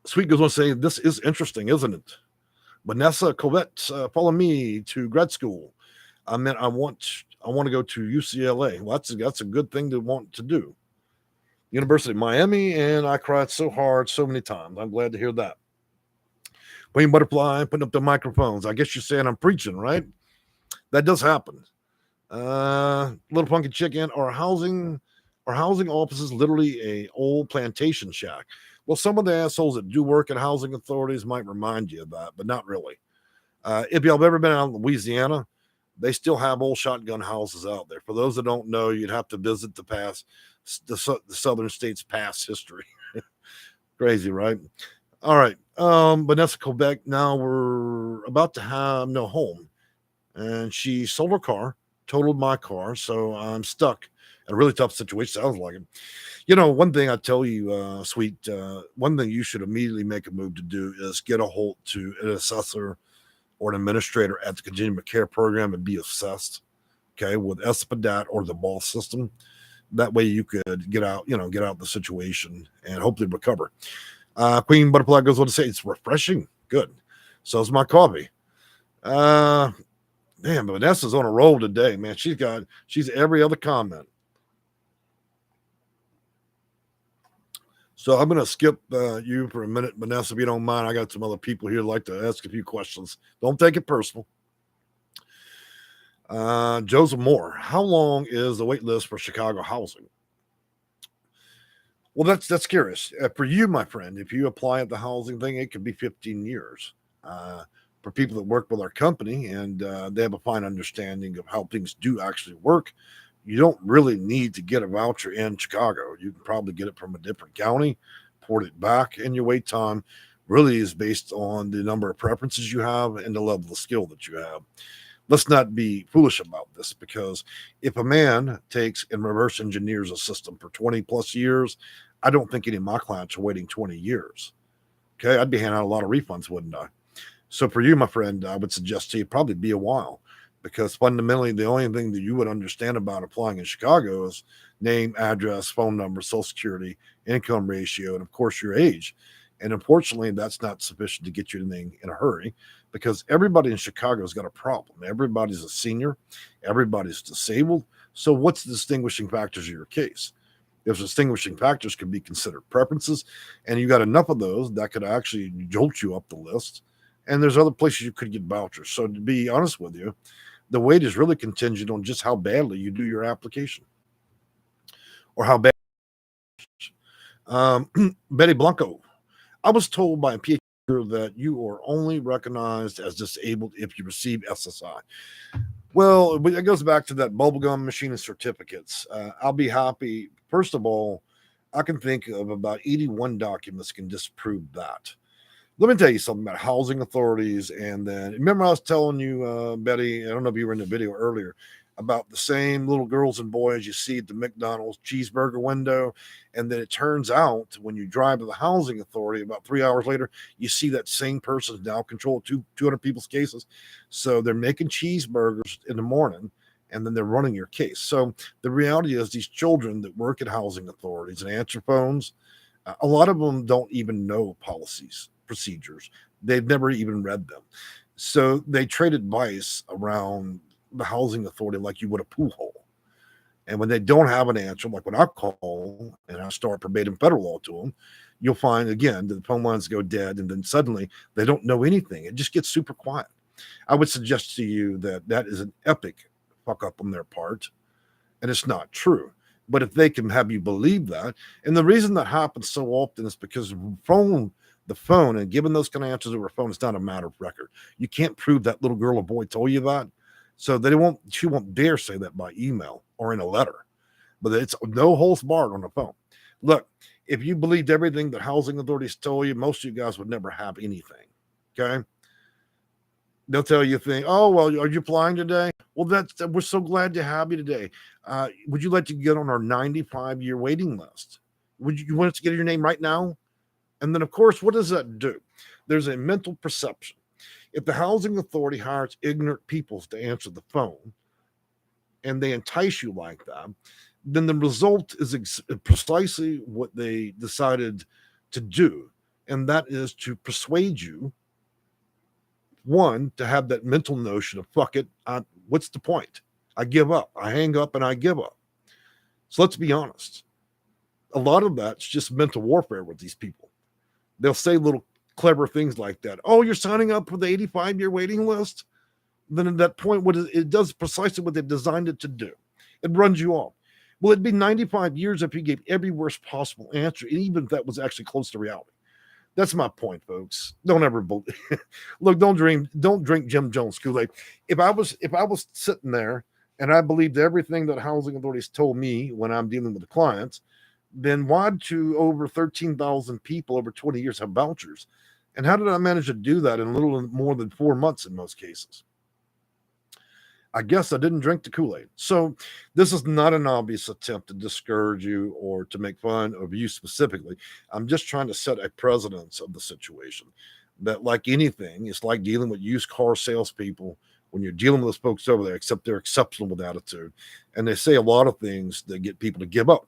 Sweet goes on to say, this is interesting, isn't it? Vanessa Colette, follow me to grad school. I want to go to UCLA. Well, that's a good thing to want to do. University of Miami, and I cried so hard so many times. I'm glad to hear that. Queen Butterfly putting up the microphones. I guess you're saying I'm preaching, right? That does happen. Little Punky Chicken, our housing office is literally a old plantation shack. Well, some of the assholes that do work at housing authorities might remind you of that, but not really. If y'all have ever been out in Louisiana, they still have old shotgun houses out there. For those that don't know, you'd have to visit the southern states' past history. Crazy, right? All right. Vanessa Quebec, now we're about to have no home. And she sold her car, totaled my car, so I'm stuck in a really tough situation. Sounds like it. You know, one thing I tell you, Sweet, one thing you should immediately make a move to do is get a hold to an assessor or an administrator at the continuum of care program and be assessed, okay, with Espadat or the ball system. That way you could get out of the situation and hopefully recover. Queen Butterfly goes on to say, it's refreshing. Good. So is my coffee. Man, Vanessa's on a roll today, man. She's every other comment. So I'm going to skip you for a minute, Vanessa, if you don't mind. I got some other people here who'd like to ask a few questions. Don't take it personal. Joseph Moore, how long is the wait list for Chicago housing? Well, that's curious. For you, my friend, if you apply at the housing thing, it could be 15 years. Uh, for people that work with our company and they have a fine understanding of how things do actually work, you don't really need to get a voucher in Chicago. You can probably get it from a different county, port it back, and your wait time really is based on the number of preferences you have and the level of skill that you have. Let's not be foolish about this, because if a man takes and reverse engineers a system for 20 plus years, I don't think any of my clients are waiting 20 years. Okay. I'd be handing out a lot of refunds, wouldn't I? So for you, my friend, I would suggest to you probably be a while, because fundamentally the only thing that you would understand about applying in Chicago is name, address, phone number, social security, income ratio, and of course your age. And unfortunately, that's not sufficient to get you anything in a hurry, because everybody in Chicago has got a problem. Everybody's a senior, everybody's disabled. So what's the distinguishing factors of your case? Those distinguishing factors could be considered preferences, and you got enough of those that could actually jolt you up the list. And there's other places you could get vouchers. So to be honest with you, the wait is really contingent on just how badly you do your application, or how bad. Betty Blanco, I was told by a PhD that you are only recognized as disabled if you receive SSI. Well, it goes back to that bubblegum machine and certificates. I'll be happy. First of all, I can think of about 81 documents can disprove that. Let me tell you something about housing authorities. And then remember, I was telling you, Betty, I don't know if you were in the video earlier, about the same little girls and boys you see at the McDonald's cheeseburger window. And then it turns out when you drive to the housing authority about 3 hours later, you see that same person now control 200 people's cases. So they're making cheeseburgers in the morning, and then they're running your case. So the reality is these children that work at housing authorities and answer phones, a lot of them don't even know policies, procedures. They've never even read them. So they trade advice around the housing authority like you would a pool hole. And when they don't have an answer, like when I call and I start verbatim federal law to them, you'll find again that the phone lines go dead, and then suddenly they don't know anything. It just gets super quiet. I would suggest to you that that is an epic fuck up on their part, and it's not true. But if they can have you believe that, and the reason that happens so often is because the phone and giving those kind of answers over phone is not a matter of record. You can't prove that little girl or boy told you that. So she won't dare say that by email or in a letter, but it's no holds barred on the phone. Look, if you believed everything that housing authorities told you, most of you guys would never have anything. Okay. They'll tell you things. Oh, well, are you applying today? Well, we're so glad to have you today. Would you like to get on our 95-year waiting list? You want us to get your name right now? And then, of course, what does that do? There's a mental perception. If the housing authority hires ignorant people to answer the phone and they entice you like that, then the result is precisely what they decided to do. And that is to persuade you, one, to have that mental notion of fuck it. What's the point? I give up. I hang up and I give up. So let's be honest. A lot of that's just mental warfare with these people. They'll say little clever things like that. Oh, you're signing up for the 85-year waiting list? Then at that point, it does precisely what they've designed it to do. It runs you off. Well, it'd be 95 years if you gave every worst possible answer, even if that was actually close to reality. That's my point, folks. Don't ever believe. Look, don't drink Jim Jones Kool-Aid. If I was sitting there and I believed everything that housing authorities told me when I'm dealing with the clients, then why do over 13,000 people over 20 years have vouchers? And how did I manage to do that in a little more than 4 months in most cases? I guess I didn't drink the Kool-Aid. So this is not an obvious attempt to discourage you or to make fun of you specifically. I'm just trying to set a precedence of the situation. That, like anything, it's like dealing with used car salespeople when you're dealing with those folks over there, except they're exceptional with attitude. And they say a lot of things that get people to give up,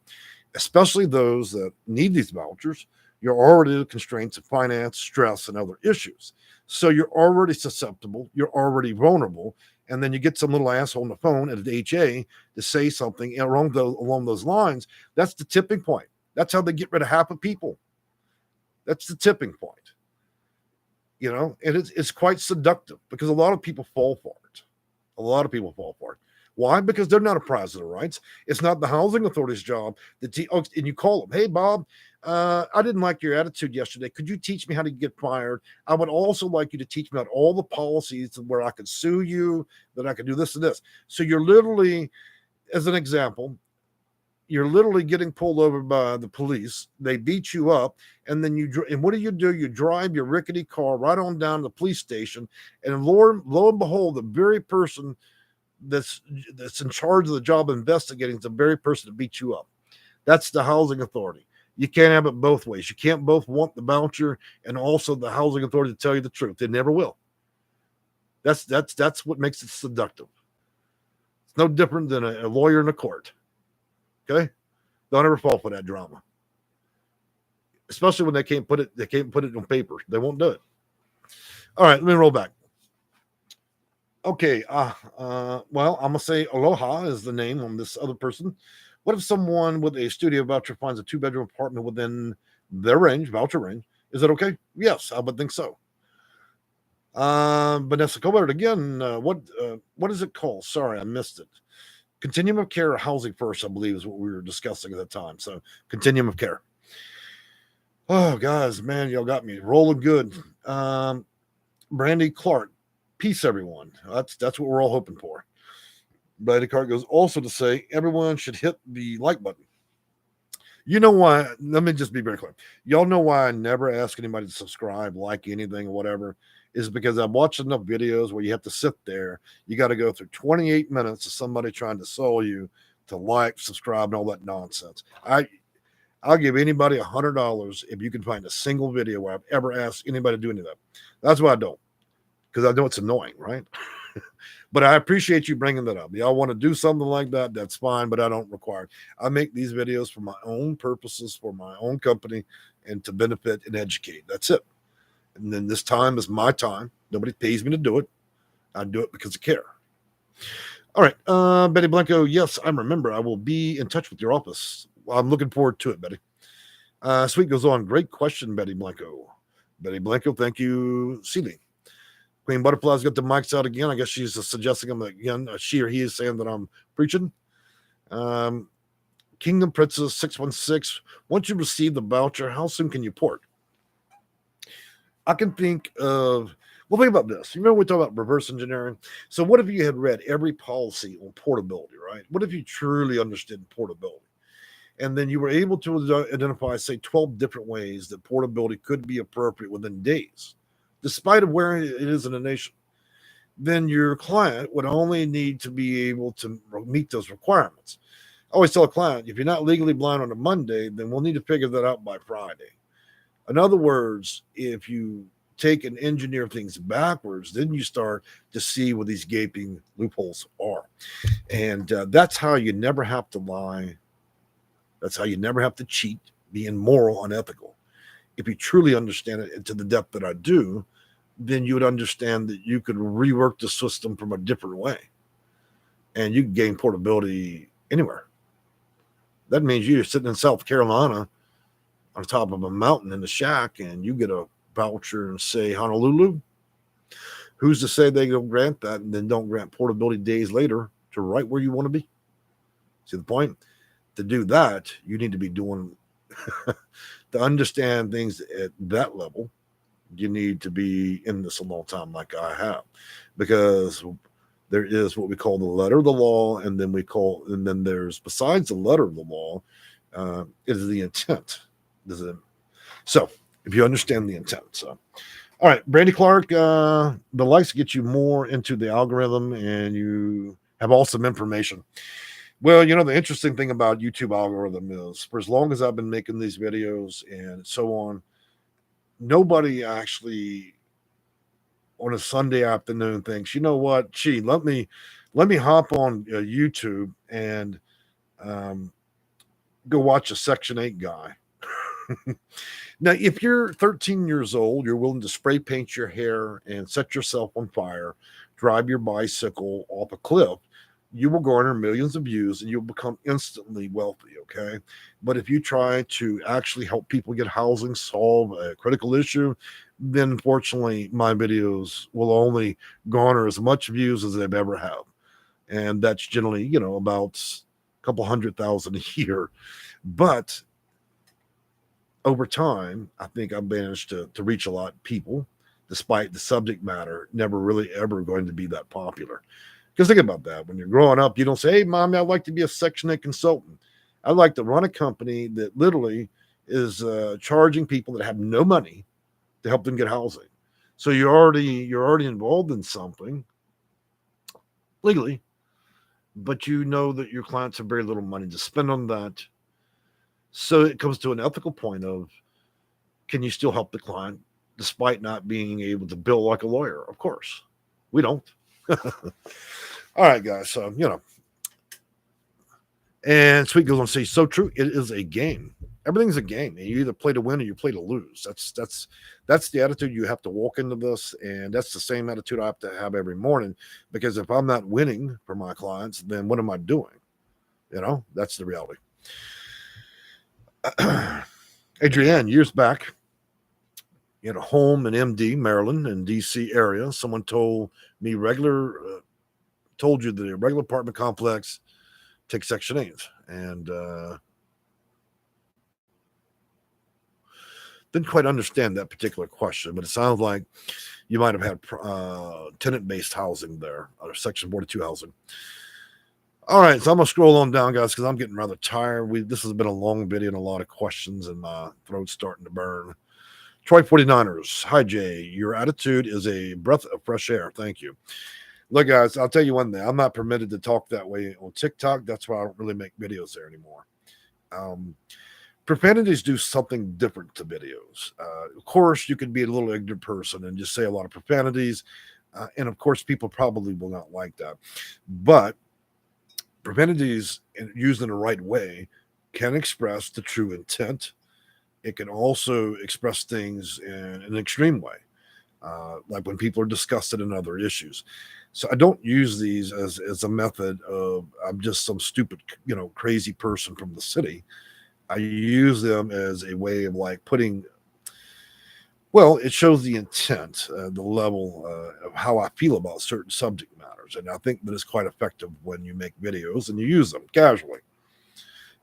especially those that need these vouchers. You're already the constraints of finance, stress, and other issues. So you're already susceptible. You're already vulnerable. And then you get some little asshole on the phone at the HA to say something along those lines. That's the tipping point. That's how they get rid of half of people. That's the tipping point. And it's quite seductive because a lot of people fall for it. A lot of people fall for it. Why? Because they're not apprised of their rights. It's not the housing authority's job. And you call them, hey, Bob, I didn't like your attitude yesterday. Could you teach me how to get fired? I would also like you to teach me about all the policies where I could sue you, that I could do this and this. So you're literally, as an example, you're literally getting pulled over by the police. They beat you up, and then and what do? You drive your rickety car right on down to the police station, and lo and behold, the very person that's in charge of the job investigating is the very person that beat you up. That's the housing authority. You can't have it both ways. You can't both want the voucher and also the housing authority to tell you the truth. They never will. That's what makes it seductive. It's no different than a lawyer in a court. Okay, don't ever fall for that drama, especially when they can't put it on paper. They won't do it. All right, let me roll back. Okay, well, I'm gonna say Aloha is the name on this other person. What if someone with a studio voucher finds a 2-bedroom apartment within their voucher range? Is it okay? Yes, I would think so. Vanessa Colbert again. What is it called? Sorry, I missed it. Continuum of care or housing first, I believe, is what we were discussing at the time. So, continuum of care. Oh, guys, man, y'all got me rolling good. Brandy Clark, peace, everyone. That's what we're all hoping for. Brandy Clark goes also to say everyone should hit the like button. You know why? Let me just be very clear. Y'all know why I never ask anybody to subscribe, like anything, or whatever. Is because I've watched enough videos where you have to sit there. You got to go through 28 minutes of somebody trying to sell you to like, subscribe, and all that nonsense. I'll give anybody $100 if you can find a single video where I've ever asked anybody to do any of that. That's why I don't, because I know it's annoying, right? But I appreciate you bringing that up. Y'all want to do something like that, that's fine, but I don't require it. I make these videos for my own purposes, for my own company, and to benefit and educate. That's it. And then this time is my time. Nobody pays me to do it. I do it because I care. All right. Betty Blanco, yes, I remember. I will be in touch with your office. Well, I'm looking forward to it, Betty. Sweet goes on. Great question, Betty Blanco. Betty Blanco, thank you, Celie. Queen Butterfly's got the mics out again. I guess she's suggesting them again. She or he is saying that I'm preaching. Kingdom Princess 616. Once you receive the voucher, how soon can you port? I can think of, well, think about this. You remember we talked about reverse engineering? So what if you had read every policy on portability, right? What if you truly understood portability? And then you were able to identify, say, 12 different ways that portability could be appropriate within days, despite of where it is in the nation. Then your client would only need to be able to meet those requirements. I always tell a client, if you're not legally blind on a Monday, then we'll need to figure that out by Friday. In other words, if you take and engineer things backwards, then you start to see what these gaping loopholes are. And that's how you never have to lie. That's how you never have to cheat, being moral, unethical. If you truly understand it to the depth that I do, then you would understand that you could rework the system from a different way. And you can gain portability anywhere. That means you're sitting in South Carolina on top of a mountain in the shack and you get a voucher and say Honolulu. Who's to say they don't grant that and then don't grant portability days later to right where you want to be? See the point? To do that, you need to be doing to understand things at that level. You need to be in this a long time like I have, because there is what we call the letter of the law, and then there's, besides the letter of the law, is the intent. So if you understand the intent. So all right, Brandy Clark, the likes get you more into the algorithm and you have awesome information. Well, the interesting thing about YouTube algorithm is, for as long as I've been making these videos and so on, nobody actually on a Sunday afternoon thinks, you know what, gee, let me hop on YouTube and go watch a Section 8 guy. Now, if you're 13 years old, you're willing to spray paint your hair and set yourself on fire, drive your bicycle off a cliff, you will garner millions of views and you'll become instantly wealthy, okay? But if you try to actually help people get housing, solve a critical issue, then unfortunately my videos will only garner as much views as they've ever have. And that's generally, about a couple 100,000 a year. But over time, I think I've managed to reach a lot of people, despite the subject matter never really ever going to be that popular. Because think about that. When you're growing up, you don't say, hey, mommy, I'd like to be a Section 8 consultant. I'd like to run a company that literally is charging people that have no money to help them get housing. So you're already involved in something legally, but you know that your clients have very little money to spend on that. So it comes to an ethical point of, can you still help the client despite not being able to bill like a lawyer? Of course, we don't. All right, guys. So, and Sweet goes on to say, so true. It is a game. Everything's a game, and you either play to win or you play to lose. That's the attitude you have to walk into this, and that's the same attitude I have to have every morning. Because if I'm not winning for my clients, then what am I doing? That's the reality. Adrienne, years back, in a home in MD, Maryland, and DC area, someone told you that a regular apartment complex takes Section 8. And didn't quite understand that particular question, but it sounds like you might have had tenant-based housing there, or Section 42 housing. All right, so I'm going to scroll on down, guys, because I'm getting rather tired. This has been a long video and a lot of questions, and my throat's starting to burn. Troy 49ers. Hi, Jay. Your attitude is a breath of fresh air. Thank you. Look, guys, I'll tell you one thing. I'm not permitted to talk that way on TikTok. That's why I don't really make videos there anymore. Profanities do something different to videos. Of course, you can be a little ignorant person and just say a lot of profanities. And, of course, people probably will not like that. But profanities used in the right way can express the true intent. It can also express things in an extreme way, like when people are disgusted in other issues. So I don't use these as a method of I'm just some stupid, crazy person from the city. I use them as a way of it shows the intent, the level of how I feel about certain subject matters. And I think that it's quite effective when you make videos and you use them casually.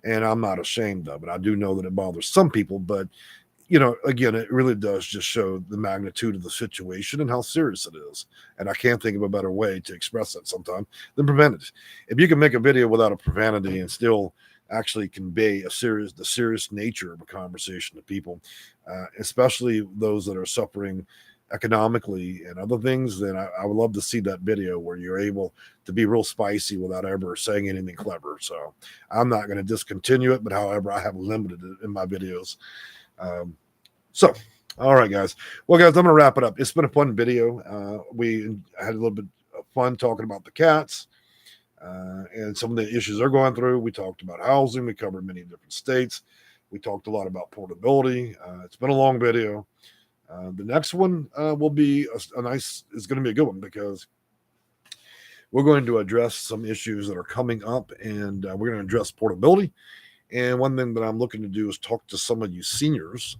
And I'm not ashamed of it. I do know that it bothers some people, but, again, it really does just show the magnitude of the situation and how serious it is. And I can't think of a better way to express that sometimes than profanity. If you can make a video without a profanity and still actually convey the serious nature of a conversation to people, especially those that are suffering economically and other things, then I would love to see that video where you're able to be real spicy without ever saying anything clever. So I'm not going to discontinue it, but however, I have limited it in my videos. All right, guys. Well, guys, I'm going to wrap it up. It's been a fun video. We had a little bit of fun talking about the cats and some of the issues they're going through. We talked about housing. We covered many different states. We talked a lot about portability. It's been a long video. The next one will be is going to be a good one because we're going to address some issues that are coming up, and we're going to address portability. And one thing that I'm looking to do is talk to some of you seniors.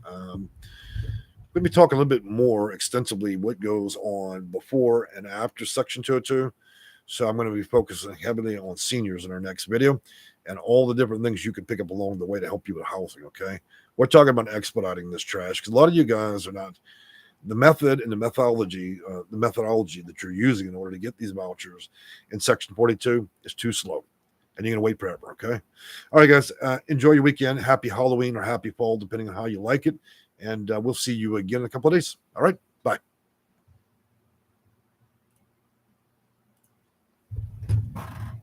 We'll be talking a little bit more extensively what goes on before and after Section 202. So I'm going to be focusing heavily on seniors in our next video and all the different things you can pick up along the way to help you with housing, okay? We're talking about expediting this trash because a lot of you guys are not the method and the methodology that you're using in order to get these vouchers in Section 42 is too slow, and you're going to wait forever, okay? All right, guys, enjoy your weekend. Happy Halloween or happy fall, depending on how you like it, and we'll see you again in a couple of days. All right?